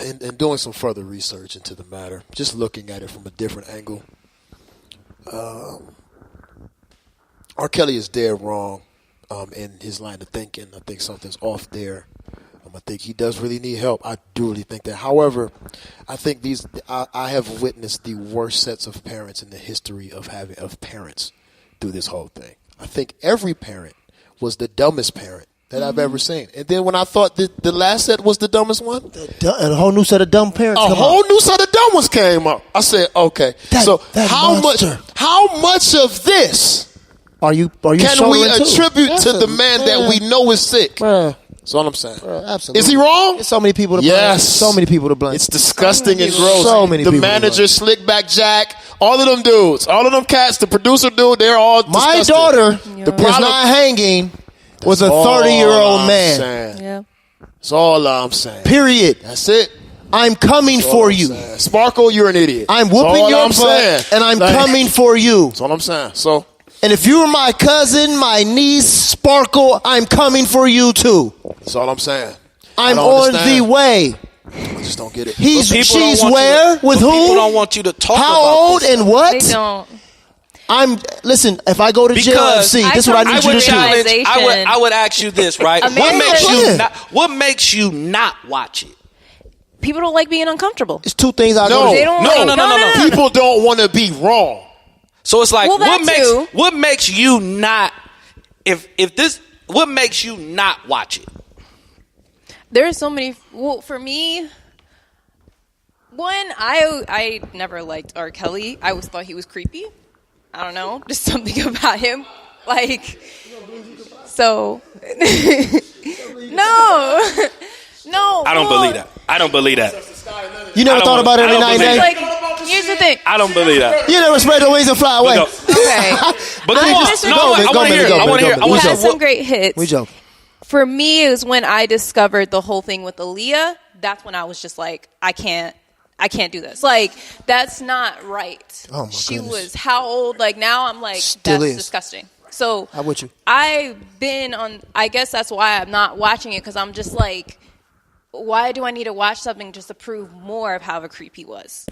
And doing some further research into the matter, just looking at it from a different angle. R. Kelly is dead wrong in his line of thinking. I think something's off there. I think he does really need help. I do really think that. However, I think I have witnessed the worst sets of parents in the history of parents through this whole thing. I think every parent was the dumbest parent that I've ever seen. And then when I thought that the last set was the dumbest one, a whole new set of dumb parents. New set of dumb ones came up. I said, okay. How much of this are you can we attribute to the man that we know is sick? That's all I'm saying. Absolutely. Is he wrong? There's so many people to blame. Yes. So many people to blame. It's disgusting and gross. So many the people. Manager, Slickback Jack, all of them dudes, all of them cats, the producer dude, they're all My disgusting. daughter was not hanging with a 30-year-old man. Saying. Yeah. That's all I'm saying. Period. That's it. I'm coming for you. Saying. Sparkle, you're an idiot. I'm whooping your butt, and I'm coming for you. That's all I'm saying. So, and if you're my cousin, my niece, Sparkle, I'm coming for you too. That's all I'm saying. I'm on the way. I just don't get it. She's where? With who? People don't want you to talk about how old this and what? They don't. Listen, if I go to jail, see, this is what I need you to do. I would ask you this, right? What makes you not watch it? People don't like being uncomfortable. It's two things I go to jail. No. People don't want to be wrong. So it's like, what makes you not, what makes you not watch it? There are so many. Well, for me, one, I never liked R. Kelly. I always thought he was creepy. I don't know, just something about him. Like, so no. I don't believe that. I don't believe that. You never thought about it every night and day? Like, here's the thing. I don't believe that. You never spread the wings and fly away. Okay. But I want to hear it. I want to hear it. He had some great hits. We joke. For me, it was when I discovered the whole thing with Aaliyah. That's when I was just like, I can't do this. Like, that's not right. Oh my she goodness. was how old? Like, now I'm like, Still that's is. disgusting. So I'm with you. I've been on, I guess that's why I'm not watching it, because I'm just like, why do I need to watch something just to prove more of how of a creep he was?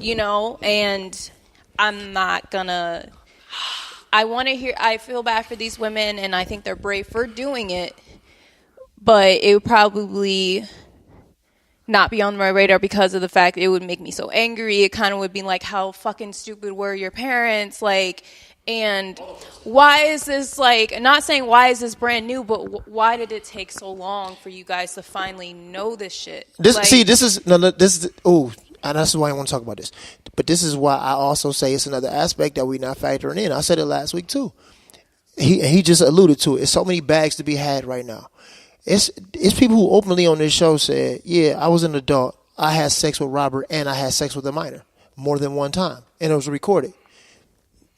You know? And I'm not gonna, I feel bad for these women, and I think they're brave for doing it, but it would probably not be on my radar because of the fact it would make me so angry. It kind of would be like, how fucking stupid were your parents? Like, and why is this, like, not saying why is this brand new, but why did it take so long for you guys to finally know this shit? And that's why I want to talk about this. But this is why I also say it's another aspect that we're not factoring in. I said it last week too. He just alluded to it. It's so many bags to be had right now. It's people who openly on this show said, yeah, I was an adult. I had sex with Robert and I had sex with a minor more than one time. And it was recorded.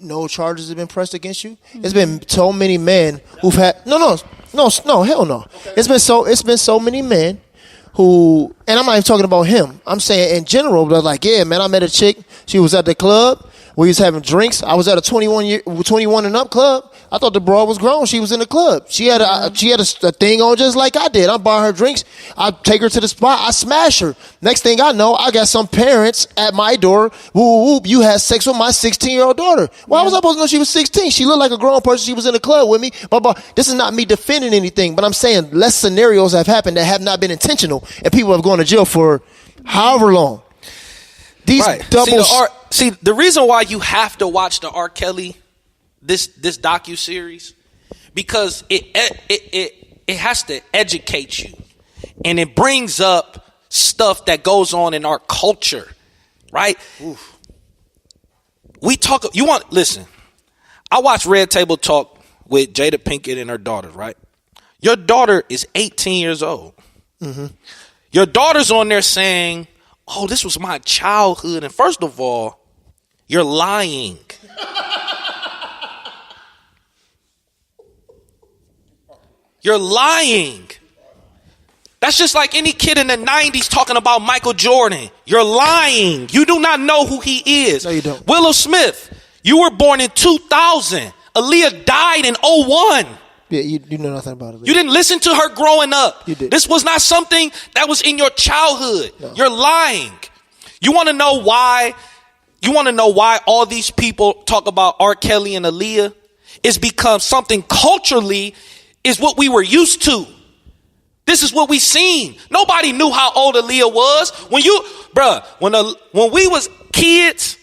No charges have been pressed against you. Mm-hmm. It's been so many men who've had hell no. Okay. It's been so many men who, and I'm not even talking about him. I'm saying in general, but like, yeah, man, I met a chick. She was at the club. We was having drinks. I was at a 21 and up club. I thought the broad was grown. She was in the club. She had a thing on just like I did. I'm buying her drinks. I take her to the spot. I smash her. Next thing I know, I got some parents at my door. Whoop, whoop, you had sex with my 16-year-old daughter. Well, I was supposed to know she was 16. She looked like a grown person. She was in the club with me. But this is not me defending anything, but I'm saying less scenarios have happened that have not been intentional, and people have gone to jail for however long. These doubles. See, the reason why you have to watch the R. Kelly, this docuseries, because it has to educate you, and it brings up stuff that goes on in our culture, right? Oof. Listen, I watch Red Table Talk with Jada Pinkett and her daughter, right? Your daughter is 18 years old. Mm-hmm. Your daughter's on there saying, oh, this was my childhood. And first of all, you're lying. You're lying. That's just like any kid in the 90s talking about Michael Jordan. You're lying. You do not know who he is. No, you don't. Willow Smith, you were born in 2000. Aaliyah died in 01. Yeah, you know nothing about it. You didn't listen to her growing up. You did. This was not something that was in your childhood. No. You're lying. You want to know why? You want to know why all these people talk about R. Kelly and Aaliyah? It's because something culturally is what we were used to. This is what we seen. Nobody knew how old Aaliyah was. When we was kids,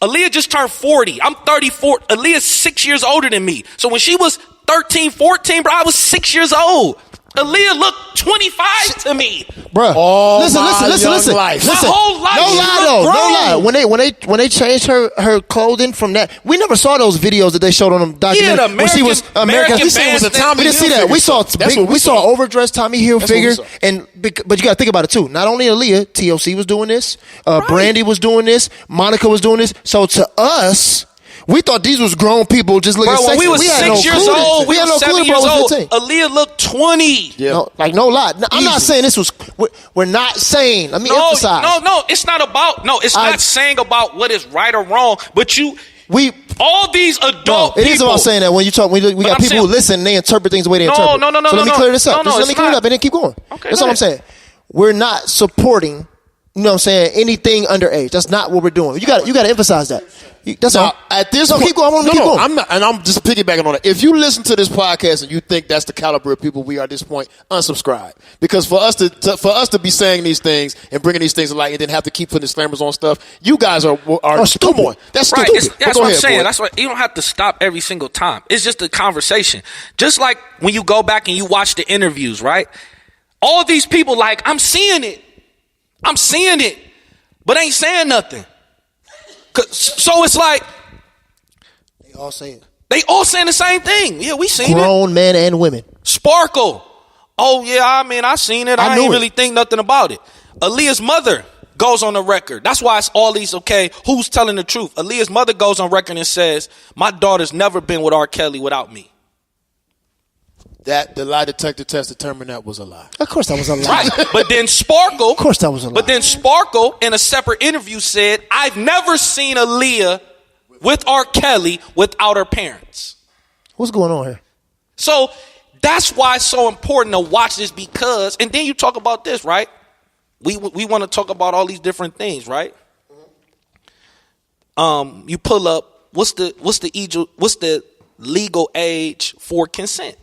Aaliyah just turned 40. I'm 34. Aaliyah's 6 years older than me. So when she was 13, 14, bro, I was 6 years old. Aaliyah looked 25 to me. Bro, listen. My whole life. No lie. When they changed her clothing from that, we never saw those videos that they showed on them documentaries. Yeah, when she was American. We didn't see that. We saw overdressed Tommy Hilfiger, but you got to think about it too. Not only Aaliyah, TLC was doing this, Brandy was doing this, Monica was doing this. So to us, we thought these was grown people just looking sexy. When we was 6 years old, we had 7 years old. 15. Aaliyah looked 20. Yeah. No lie. I'm not saying this was. We're not saying. Let me emphasize. No. It's not about. No, it's not saying about what is right or wrong. But all these adult. It is about saying that when you talk. We got people who listen and they interpret things the way they interpret. No. So let me clear this up. Let me clear it up and then keep going. Okay, that's all I'm saying. We're not supporting. You know what I'm saying? Anything underage. That's not what we're doing. You got to emphasize that. That's all. At this point, keep going. Keep going. I'm not, and I'm just piggybacking on it. If you listen to this podcast and you think that's the caliber of people we are at this point, unsubscribe. Because for us to be saying these things and bringing these things to light and then have to keep putting disclaimers on stuff, you guys are stupid. Come on. That's right. stupid. That's what I'm saying. That's why you don't have to stop every single time. It's just a conversation. Just like when you go back and you watch the interviews, right? All these people I'm seeing it, but ain't saying nothing. So it's like they all say it. They all saying the same thing. Yeah, we seen grown men and women. Sparkle. Oh yeah, I seen it. I didn't really think nothing about it. Aaliyah's mother goes on the record. That's why it's all these. Okay, who's telling the truth? Aaliyah's mother goes on record and says, "My daughter's never been with R. Kelly without me." That the lie detector test determined that was a lie. Of course that was a lie. Right. But then Sparkle. Of course that was a lie. But then Sparkle in a separate interview said, I've never seen Aaliyah with R. Kelly without her parents. What's going on here? So that's why it's so important to watch this because, and then you talk about this, right? We want to talk about all these different things, right? You pull up, what's the legal age for consent?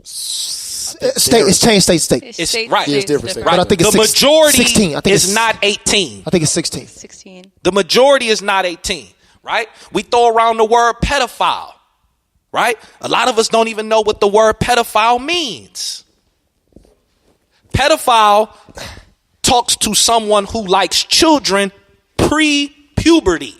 It's changed state to state. It's state, right. It's different. Right. But I think it's the majority 16. I think is not 18. I think it's 16. 16. The majority is not 18, right? We throw around the word pedophile, right? A lot of us don't even know what the word pedophile means. Pedophile talks to someone who likes children pre-puberty.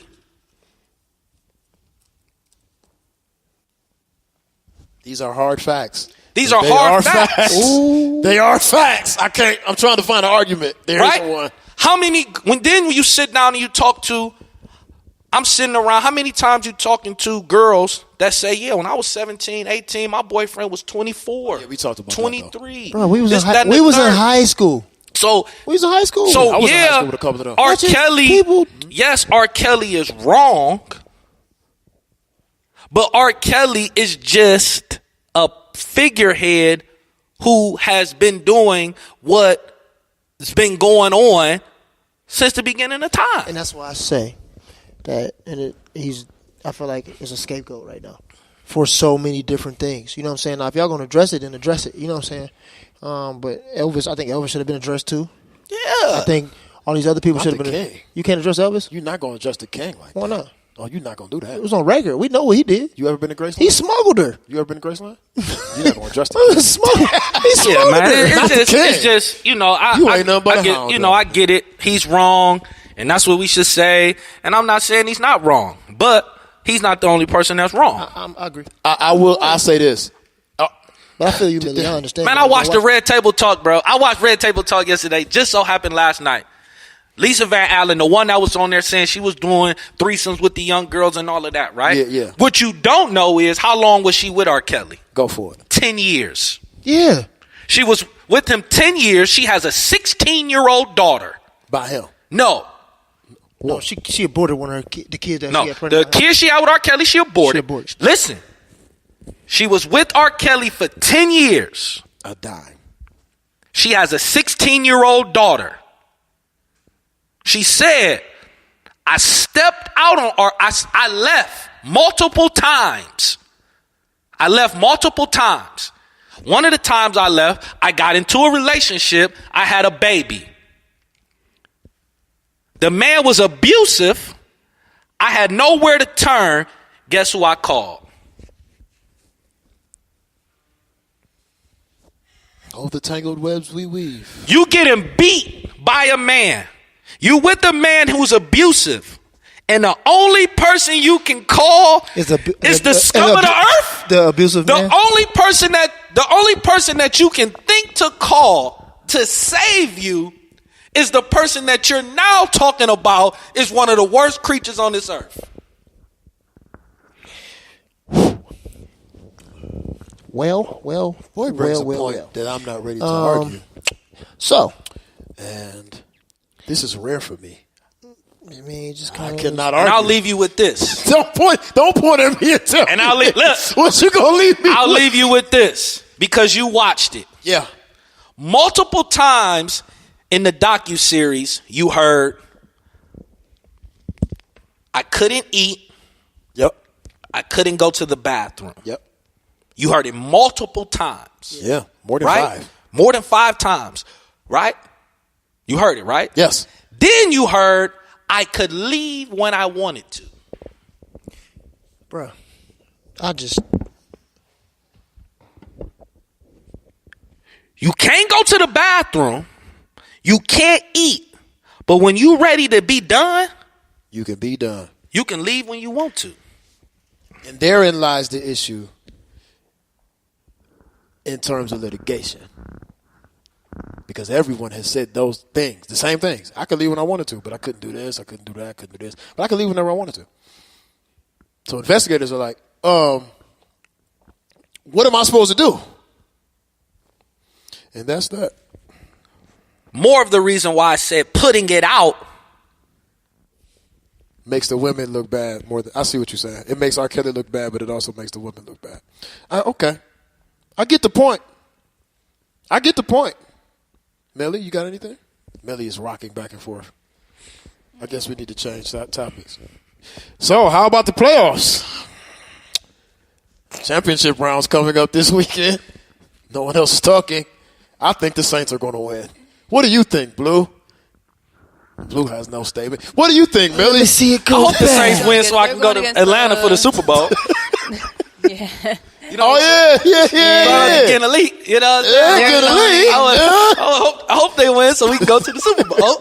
These are hard facts. These are hard facts. They are facts. I'm trying to find an argument. There's right? one. How many, when you sit down and you talk to, I'm sitting around, how many times you talking to girls that say, yeah, when I was 17, 18, my boyfriend was 24. Yeah, we talked about 23. Bro, we was in high school. So we was in high school. So I was in high yeah, school with a couple of them. R. Kelly. Yes, R. Kelly is wrong, but R. Kelly is just a figurehead who has been doing what's been going on since the beginning of time. And that's why I say that, I feel like it's a scapegoat right now for so many different things. You know what I'm saying? Now, if y'all gonna address it, then address it. You know what I'm saying? But Elvis, I think Elvis should have been addressed too. Yeah, I think all these other people should have been. King. You can't address Elvis? You're not going to address the king like Why that. not? Oh, you're not going to do that. It was on record. We know what he did. You ever been to Graceland? He smuggled her. You ever been to Graceland? You're not going to address the He king. smuggled yeah, man. her. It's just you know, I ain't nothing but a get, hound, you know, though. I get it. He's wrong, and that's what we should say. And I'm not saying he's not wrong, but he's not the only person that's wrong. I agree. I'll say this. But I feel you, Millie. I understand. Man, I watched the Red Table Talk, bro. I watched Red Table Talk yesterday. Just so happened last night. Lisa Van Allen, the one that was on there saying she was doing threesomes with the young girls and all of that, right? Yeah. What you don't know is how long was she with R. Kelly? Go for it. 10 years. Yeah. She was with him 10 years. She has a 16-year-old daughter. By him. No. No, she aborted one of the kids that No, she had pregnant. the kid she had with R. Kelly, she aborted. She aborted. Listen, she was with R. Kelly for 10 years. A dime. She has a 16-year-old daughter. She said, I stepped out on, or I left multiple times. I left multiple times. One of the times I left, I got into a relationship. I had a baby. The man was abusive. I had nowhere to turn. Guess who I called? Oh, the tangled webs we weave. You getting beat by a man. You with a man who's abusive. And the only person you can call is the scum of the earth. The abusive man. The only person that you can think to call to save you is the person that you're now talking about is one of the worst creatures on this earth. Well. Boy brings a point that I'm not ready to argue. So, and this is rare for me. I mean, just kind I of. cannot And argue. I'll leave you with this. Don't point at me and tell And me. I'll leave. Look, What you gonna leave me? I'll with? leave you with this because you watched it. Yeah. Multiple times in the docuseries, you heard, I couldn't eat. Yep. I couldn't go to the bathroom. Yep. You heard it multiple times. Yeah. More than Right? 5. More than 5 times. Right? You heard it, right? Yes. Then you heard, I could leave when I wanted to. Bruh, You can't go to the bathroom. You can't eat. But when you ready to be done, You can be done. you can leave when you want to. And therein lies the issue in terms of litigation. Because everyone has said those things, the same things. I could leave when I wanted to, but I couldn't do this, I couldn't do that, I couldn't do this. But I could leave whenever I wanted to. So investigators are like, what am I supposed to do? And that's that. More of the reason why I said putting it out. Makes the women look bad more than I see what you're saying. It makes R. Kelly look bad, but it also makes the women look bad. Okay. I get the point. Melly, you got anything? Melly is rocking back and forth. I guess we need to change that topics. So, how about the playoffs? Championship rounds coming up this weekend. No one else is talking. I think the Saints are going to win. What do you think, Blue? Blue has no statement. What do you think, Millie? Let me see it go I hope the back. Saints win so I can go to Atlanta for the Super Bowl. Yeah. You know, yeah. Get elite. You know what I'm Yeah, saying? get elite. I hope they win so we can go to the Super Bowl.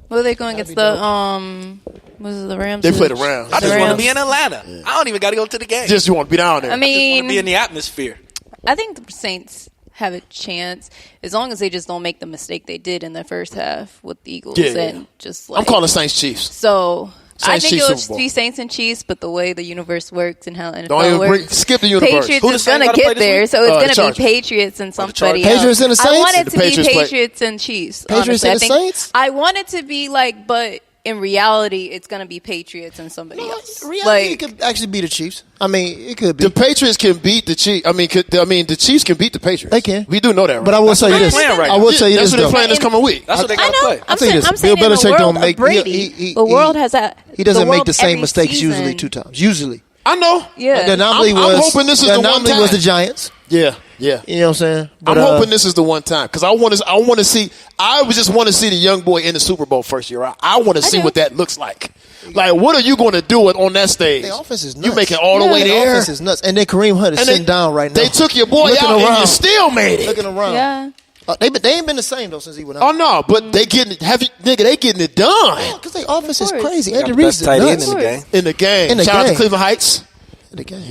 What are they going against was it the Rams? They play the Rams. I just The want to Rams. be in Atlanta. Yeah. I don't even got to go to the game. Just you want to be down there. I I just want mean, to be in the atmosphere. I think the Saints have a chance as long as they just don't make the mistake they did in the first half with the Eagles Yeah. and just like I'm calling Saints Chiefs. So I Saints think Chiefs it would Super Bowl. be Saints and Chiefs, but the way the universe works and how Don't NFL even works, skip the universe. Patriots Who the is Saints gonna gotta play get this there, week? so it's The gonna Chargers. be Patriots and somebody Chargers. else. Patriots and the I Saints? want it The to be Patriots play- Patriots and Chiefs. Patriots honestly. and I the think Saints? I want it to be like, but in reality, it's gonna be Patriots and somebody else. Reality, it could actually be the Chiefs. I mean, it could be. The Patriots can beat the Chiefs. I mean, the Chiefs can beat the Patriots. They can. We do know that, right? But I will tell you what this. they're playing right I will now. tell you That's this, what they're though. playing this coming week. That's what they I gotta know. play. I'm tell you saying, this. I'm saying Bill in the Belichick world don't of make- Brady, the world has a. He doesn't make the same every mistakes season. usually 2 times. Usually. I know. Yeah. The anomaly I'm was. hoping this is the the one anomaly was time. the Giants. Yeah. You know what I'm saying? I'm hoping this is the one time because I want to see. I just want to see the young boy in the Super Bowl first year. I want to see do. what that looks like. Like, what are you going to do on that stage? The offense is nuts. You make it all the way The there. offense is nuts. And then Kareem Hunt is And sitting down right now. They took your boy Looking out and around. you still made it. Looking around. Yeah. They ain't been the same, though, since he went Oh out. no, but they getting they getting it done Because their offense is course. crazy. Got Andy the Reid best is tight end nuts. in the game. in the game. In the Shout out to game. Cleveland Heights. In the game.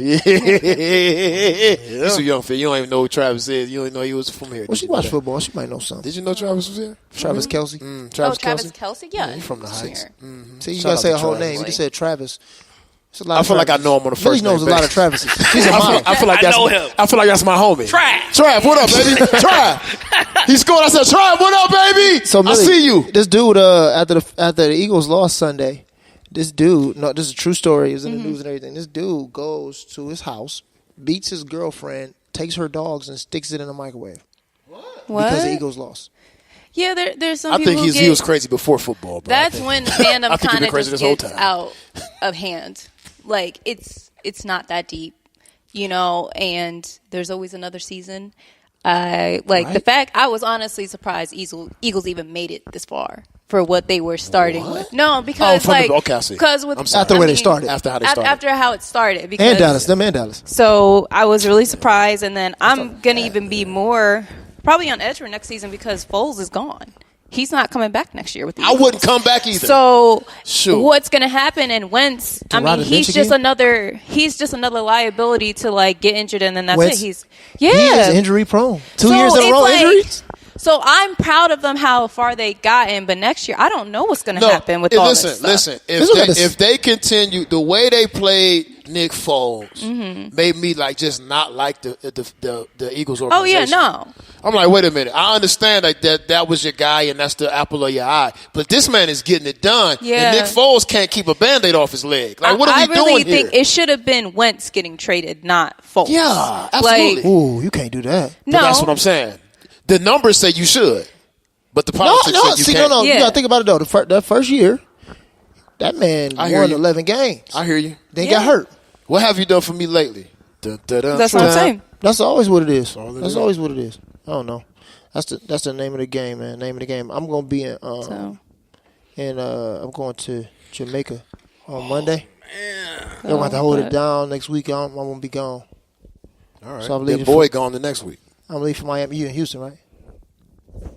You too young for you don't even know who Travis is. You don't even know he was from here. Well, Did she you know watched that? football. She might know something. Did you know Travis was here? Travis Kelsey. Travis Travis Kelce. Kelsey? Yeah. He's from the he's Heights. here. See, you Shout got to out say to a whole Travis. name. You just said Travis. It's a lot I of feel like I Travises. know him on the Millie first knows name a lot of basis. Travises. She's a mom. I feel like I that's know him. I feel like that's my homie. Trav. What up, baby? Trav. He scored. I said, Trav, what up, baby? So I Millie, see you. This dude, after the Eagles lost Sunday, this dude, no, this is a true story. It was in the news and everything. This dude goes to his house, beats his girlfriend, takes her dogs, and sticks it in the microwave What? because the Eagles lost. Yeah, there's some I people think who he get, was crazy before football, bro. That's when fandom I think he's kind been of crazy just this whole gets time. out of hand. Like it's not that deep, and there's always another season. The fact I was honestly surprised Eagles even made it this far for what they were starting with. No, because okay, I see. because with I'm sorry. After the way they started. After how they started. after how it started, because And Dallas. Them and Dallas. So I was really surprised, and then I'm gonna even be more probably on edge for next season because Foles is gone. He's not coming back next year with the I Eagles. wouldn't come back either. So Shoot. what's going to happen? And Wentz, I mean, Lynch he's just again? another liability to like get injured, and then that's Wentz, it. He is injury prone. 2 years in a it's row like- injuries. So I'm proud of them how far they gotten, but next year I don't know what's going to happen with all this stuff. Listen. This is what If they continue the way they played Nick Foles, made me like just not like the Eagles Oh yeah, organization. no. I'm like, wait a minute. I understand like that was your guy and that's the apple of your eye, but this man is getting it done. Yeah. And Nick Foles can't keep a Band-Aid off his leg. Like, what are I we really doing think here? it should have been Wentz getting traded, not Foles. Yeah, absolutely. Like, Ooh, you can't do that. But no, that's what I'm saying. The numbers say you should, but the politics say you can't. No. You Yeah. got to think about it, though. That first year, that man I hear won you. 11 games. I hear you. Then Yeah. got hurt. What have you done for me lately? that's what I'm saying. That's always what it is. all it That's is. always what it is. I don't know. That's the name of the game, man. Name of the game. I'm gonna be in So. I'm going to Jamaica on Monday. They're gonna have to hold it down next week. I'm gonna be gone. All right. So I'm That leaving boy gone the next week. I'm leaving from Miami. You in Houston, right?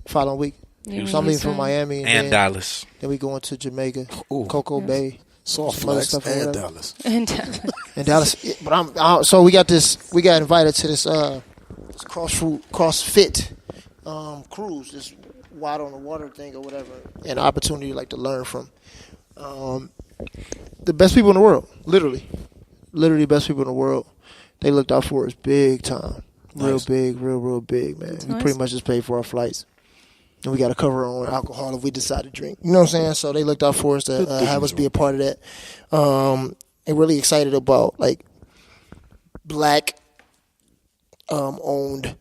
Following week. Yeah, So I'm leaving from Houston. Miami And then, Dallas. then we going to Jamaica, Ooh. Cocoa Bay, Soft some other flex stuff or and whatever. Dallas. And Dallas. But so we got this. We got invited to this CrossFit cruise, this wide on the water thing or whatever, and an opportunity like to learn from the best people in the world. Literally best people in the world. They looked out for us big time, real Nice. big, real big, man. We nice. pretty much just paid for our flights. And we got to cover our own alcohol if we decide to drink. You know what I'm saying? So they looked out for us to have us be a part of that. And really excited about like black owned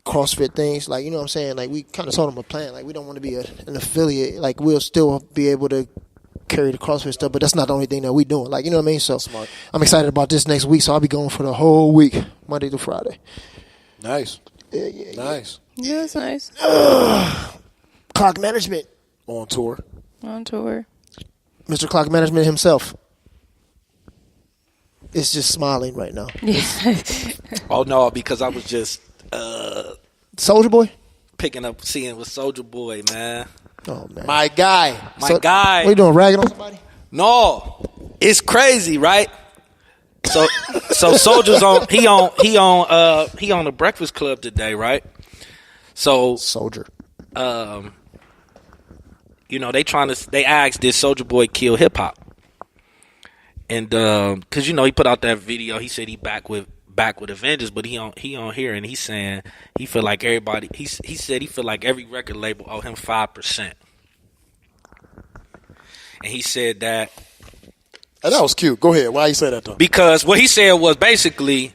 CrossFit things. Like, you know what I'm saying? Like we kind of told them a plan. Like we don't want to be an affiliate. Like we'll still be able to carry the CrossFit stuff, but that's not the only thing that we doing. Like, you know what I mean? So Smart. I'm excited about this next week. So I'll be going for the whole week, Monday through Friday. Nice. Yeah. Nice. Yeah, it's nice. Clock management. On tour. On tour. Mr. Clock Management himself is just smiling right now. Yeah. Oh no, because I was just Soulja Boy? seeing with Soulja Boy, man. Oh, man. My guy. My guy. What you doing, ragging on somebody? No, it's crazy, right? So Soulja's on. He on the Breakfast Club today, right? So Soldier. they asked, did Soulja Boy kill hip hop? And because he put out that video, he said he back with Avengers, but he on here and he's saying he feel like everybody. He said he feel like every record label owe him 5%, and he said that. And that was cute. Go ahead. Why you say that though? Because what he said was basically,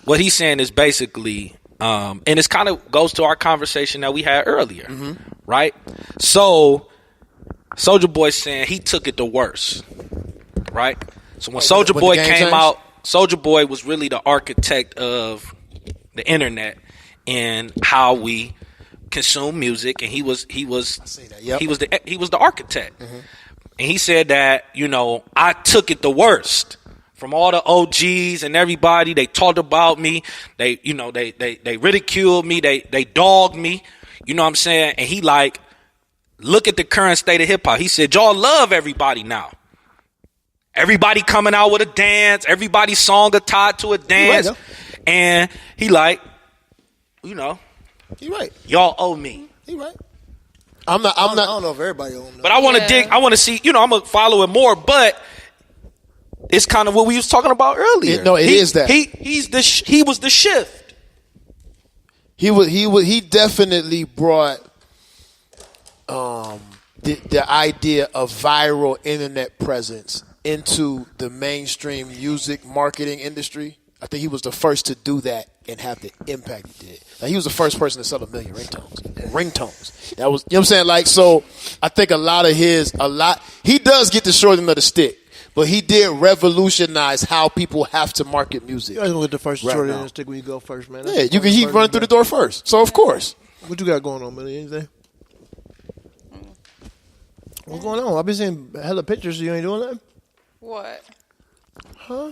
what he's saying is basically, and it's kind of goes to our conversation that we had earlier, right? So Soulja Boy saying he took it the worst, right? So when Soulja Boy came out, Soulja Boy was really the architect of the internet and how we consume music, and he was the architect. And he said that, I took it the worst from all the OGs and everybody. They talked about me. They ridiculed me. They dogged me. You know what I'm saying? And he like, look at the current state of hip hop. He said, y'all love everybody now. Everybody coming out with a dance. Everybody's song are tied to a dance. Right, and he like, he right. Y'all owe me. He right. I'm not. I don't know if everybody owns them. But I want to dig. I want to see. I'm gonna follow it more. But it's kind of what we was talking about earlier. It is that he was the shift. He definitely brought the idea of viral internet presence into the mainstream music marketing industry. I think he was the first to do that and have the impact he did. Like, he was the first person to sell 1 million ringtones. That was, what I'm saying? Like, so I think he does get the short end of the stick, but he did revolutionize how people have to market music. You guys gonna get the first short end of the stick when you go first, man. Yeah, he run through the door first. So of course. What you got going on, Millie? Anything? What's going on? I've been seeing hella pictures. So you ain't doing nothing? What? Huh?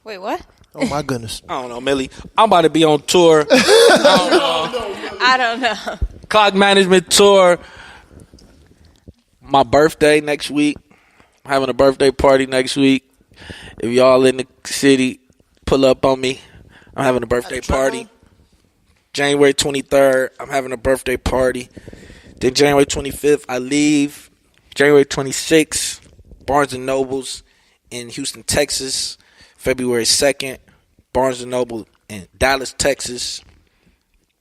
Wait, what? Oh my goodness. I don't know, Millie. I'm about to be on tour. I don't know. Clock management tour. My birthday next week. I'm having a birthday party next week. If y'all in the city, pull up on me. I'm having a birthday party. January 23rd, I'm having a birthday party. Then January 25th, I leave. January 26th, Barnes & Nobles in Houston, Texas. February 2nd, Barnes & Noble in Dallas, Texas.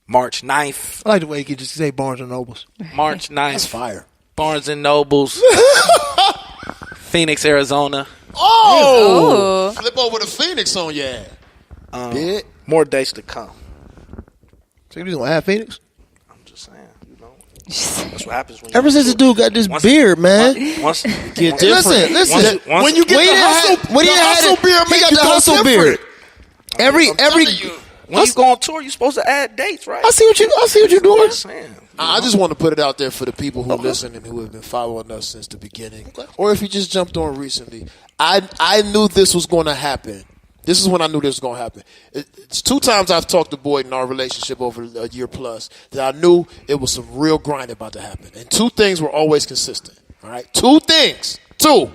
March 9th. I like the way you can just say Barnes & Nobles. March 9th. That's fire. Barnes & Nobles. Phoenix, Arizona. Oh! Flip over to Phoenix on your ass. More dates to come. So you just gonna have Phoenix? I'm just saying, that's what happens when ever since the dude got this beard, man. Listen. When you get the hustle beard, he got the hustle beard. Every when you go on tour, you're supposed to add dates, right? I see what you're doing. I just want to put it out there for the people who listen and who have been following us since the beginning, or if you just jumped on recently. I knew this was going to happen. This is when I knew this was going to happen. It's 2 times I've talked to Boyd in our relationship over a year plus that I knew it was some real grind about to happen. And 2 things were always consistent. All right, 2 things. 2.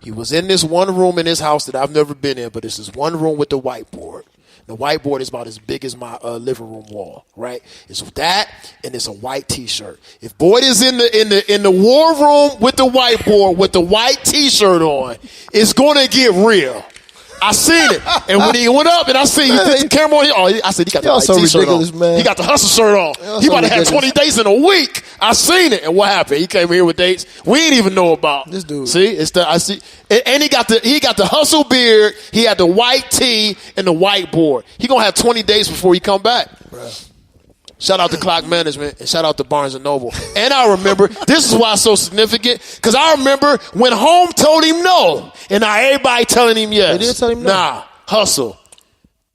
He was in this one room in his house that I've never been in, but it's this one room with the whiteboard. The whiteboard is about as big as my living room wall, right? It's that, and it's a white T-shirt. If Boyd is in the war room with the whiteboard with the white T-shirt on, it's gonna get real. I seen it, and when he went up, and I see he put the camera on. I said he got the white T-shirt on. Man. He got the hustle shirt on. He about to have 20 dates in a week. I seen it, and what happened? He came here with dates we didn't even know about. This dude. See, I see, and he got the hustle beard. He had the white tee and the whiteboard. He gonna have 20 dates before he come back. Bruh. Shout out to Clock Management and shout out to Barnes & Noble. And I remember, this is why it's so significant, because I remember when Home told him no, and now everybody telling him yes. They did tell him no. Nah, hustle.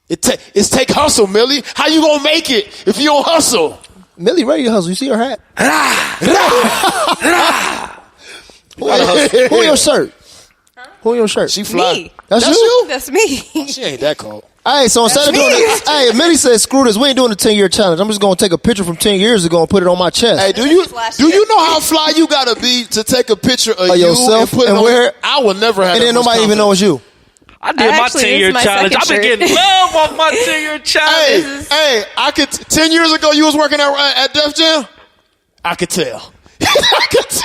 It's take hustle, Millie. How you gonna make it if you don't hustle? Millie ready to hustle. You see her hat? Who on your shirt? Huh? Who on your shirt? She fly. Me. That's you? That's me. Oh, she ain't that cold. Hey, so instead of doing it, Millie said, screw this, we ain't doing the 10-year challenge. I'm just going to take a picture from 10 years ago and put it on my chest. Hey, do you know how fly you got to be to take a picture of yourself and put it on wear it? I would never have. And then nobody even know it's you. I did my 10-year challenge. I've been getting love on my 10-year challenge. Hey, 10 years ago you was working at Def Jam? I could tell.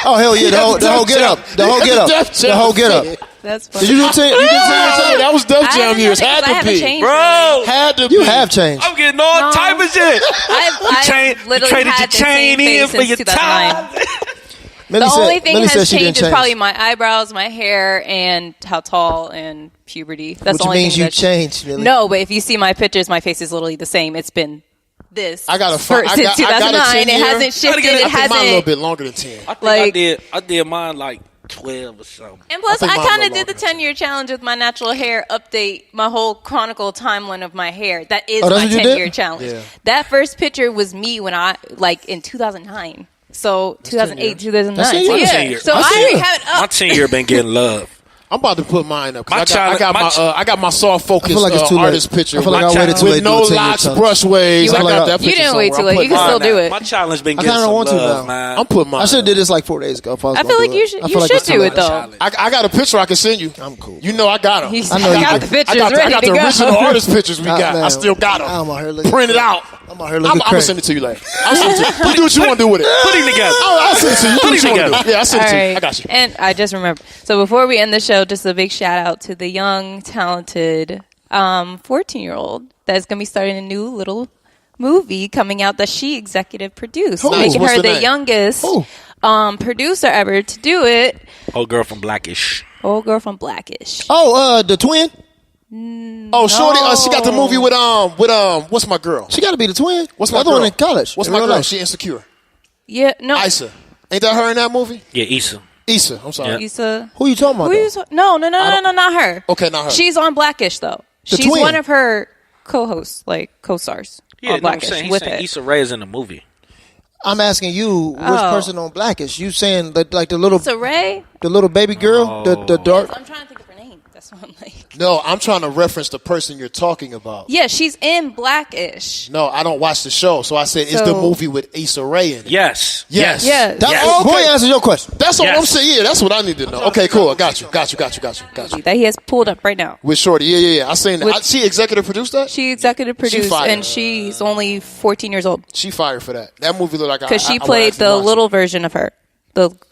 Oh hell yeah, the whole get up. The whole get up. The whole get up. That's funny. Did you do 10? You did 10 Yeah, that was Def Jam years. Had to be. Changed, Bro, Had to be. You have changed. I'm getting all type of shit. I've literally traded had your the same chain in face for your since 2009. tie. Millie The said- only thing Millie that said has she didn't changed is change. probably my eyebrows, my hair, and how tall and puberty. That's Which the only means thing you that's changed, Millie. No, but if you see my pictures, my face is literally the same. It's been this. I got a since 2009. It hasn't shifted. I It think mine a little hasn't. bit longer than 10. I think Like- I did mine like 12 or something. And plus, think I mine kind a of little did the longer. 10-year challenge with my natural hair update, my whole chronicle timeline of my hair. That is Oh, that's my what you 10-year did? challenge. Yeah. That first picture was me when in 2009. So 2008, 2009. That's 10 So years. yeah. So I already have it My up. 10-year been getting love. I'm about to put mine up. 'Cause My I challenge- got my soft focus I feel like it's too late. artist picture. I feel like My I waited too with late to no do a 10-year locks, challenge. brush waves. You I got like- that You picture didn't wait somewhere. too late. I'm You can putting still mine do up. it. My challenge been I getting kinda some want to love, now. man. I'm putting mine I should have up. did this like 4 days ago. If I was I gonna feel like do you it. should. I You feel like should it's too do late. it though. I got a picture I can send you. I'm cool. You know I got them. He's I know you got do. the pictures I ready got to the go. original artist pictures we got. man. I still got them. I'm out here looking Printed out. I'm out here I'm looking gonna crazy. send it to you later. I'll send it to you. You do what you want to do with it. Put him together. I'll send it to you. You do Put what it you want to together. do. Yeah, I'll send it All to you. right. I got you. And I just remembered. So before we end the show, just a big shout out to the young, talented 14-year-old that's going to be starting a new little movie coming out that she executive produced, Nice. making What's her the the name? youngest Who? producer ever to do it. Old girl from Blackish. Old girl from Blackish. Oh, the twin? Oh, shorty, she got the movie with what's my girl? She got to be the twin. What's the my other girl? one in college? What's in my real girl? life. She insecure. Yeah, no. Isa. Ain't that her in that movie? Yeah, Issa. Issa. I'm sorry. Yeah. Issa. Who you talking about? Who you though? no, not her. Okay, not her. She's on Blackish though. The She's twin. one of her co-hosts, like co-stars Yeah, on no, I'm Blackish saying, he's with saying it. Issa Rae is in the movie. I'm asking you, which Oh. person on Blackish? You saying like the little So Ray, baby girl, the dark? I'm trying to think of her name. That's what I'm like. No, I'm trying to reference the person you're talking about. Yeah, she's in Blackish. No, I don't watch the show, so I said it's the So- movie with Issa Rae in it. Yes. Yes. Yes. That, Yes. oh, boy, Okay. answer your question. That's what Yes. I'm saying. Yeah, that's what I need to know. Okay, cool. I got you. That he has pulled up right now. With Shorty. Yeah. I seen that. With- She executive produced that? She executive produced, fired. and she's only 14 years old She fired for that. That movie looked like because she I would played actually the watch little version of her.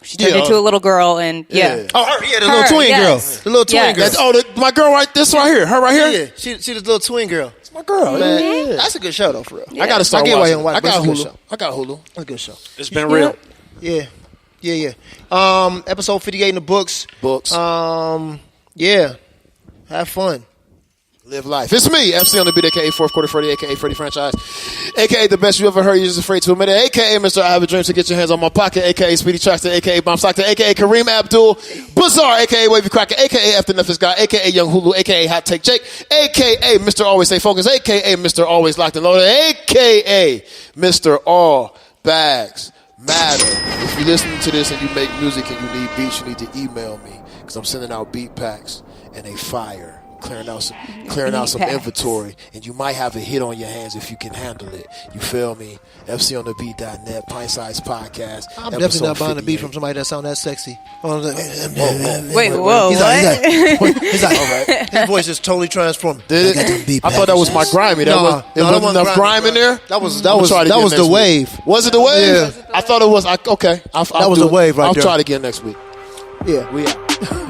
She turned Yeah. into a little girl, and yeah. Yeah. Oh, her, yeah, the Her, little twin yes. girl. The little twin Yes. girl. My girl this right here. Her right here? Yeah, she the little twin girl. It's my girl. Man, Yeah. that's a good show though, for real. Yeah. I gotta start I get why you watching. don't watch I it, but got it's a good Hulu. show. I got Hulu. That's a good show. It's been real. Yeah. Episode 58 in the books. Books. Yeah. Have fun. Live life. It's me, MC on the beat, a.k.a. Fourth Quarter Freddy, a.k.a. Freddy Franchise, a.k.a. the best you ever heard. You're just afraid to admit it, a.k.a. Mr. I Have a Dream to Get Your Hands on My Pocket, a.k.a. Speedy Traxter, a.k.a. Bomb Stockton, a.k.a. Kareem Abdul, Bazaar, a.k.a. Wavy Cracker, a.k.a. After Memphis Guy, a.k.a. Young Hulu, a.k.a. Hot Take Jake, a.k.a. Mr. Always Stay Focused, a.k.a. Mr. Always Locked and Loaded, a.k.a. Mr. All Bags Matter. If you're listening to this and you make music and you need beats, you need to email me because I'm sending out beat packs and they fire. Clearing out some packs. inventory, and you might have a hit on your hands if you can handle it. You feel me? FCOnTheBeat.net, Pint Size Podcast. I'm definitely not buying a beat from somebody that sound that sexy. Wait, whoa, He's what? He's like, all right. His voice is totally transformed. Did it? I thought that was my grimy. There wasn't enough grime in there. That was I'm gonna try it again the next week. wave. Was it the wave? Yeah. I thought it was. Okay. That was the wave right I'll there. try it again next week. Yeah. We out.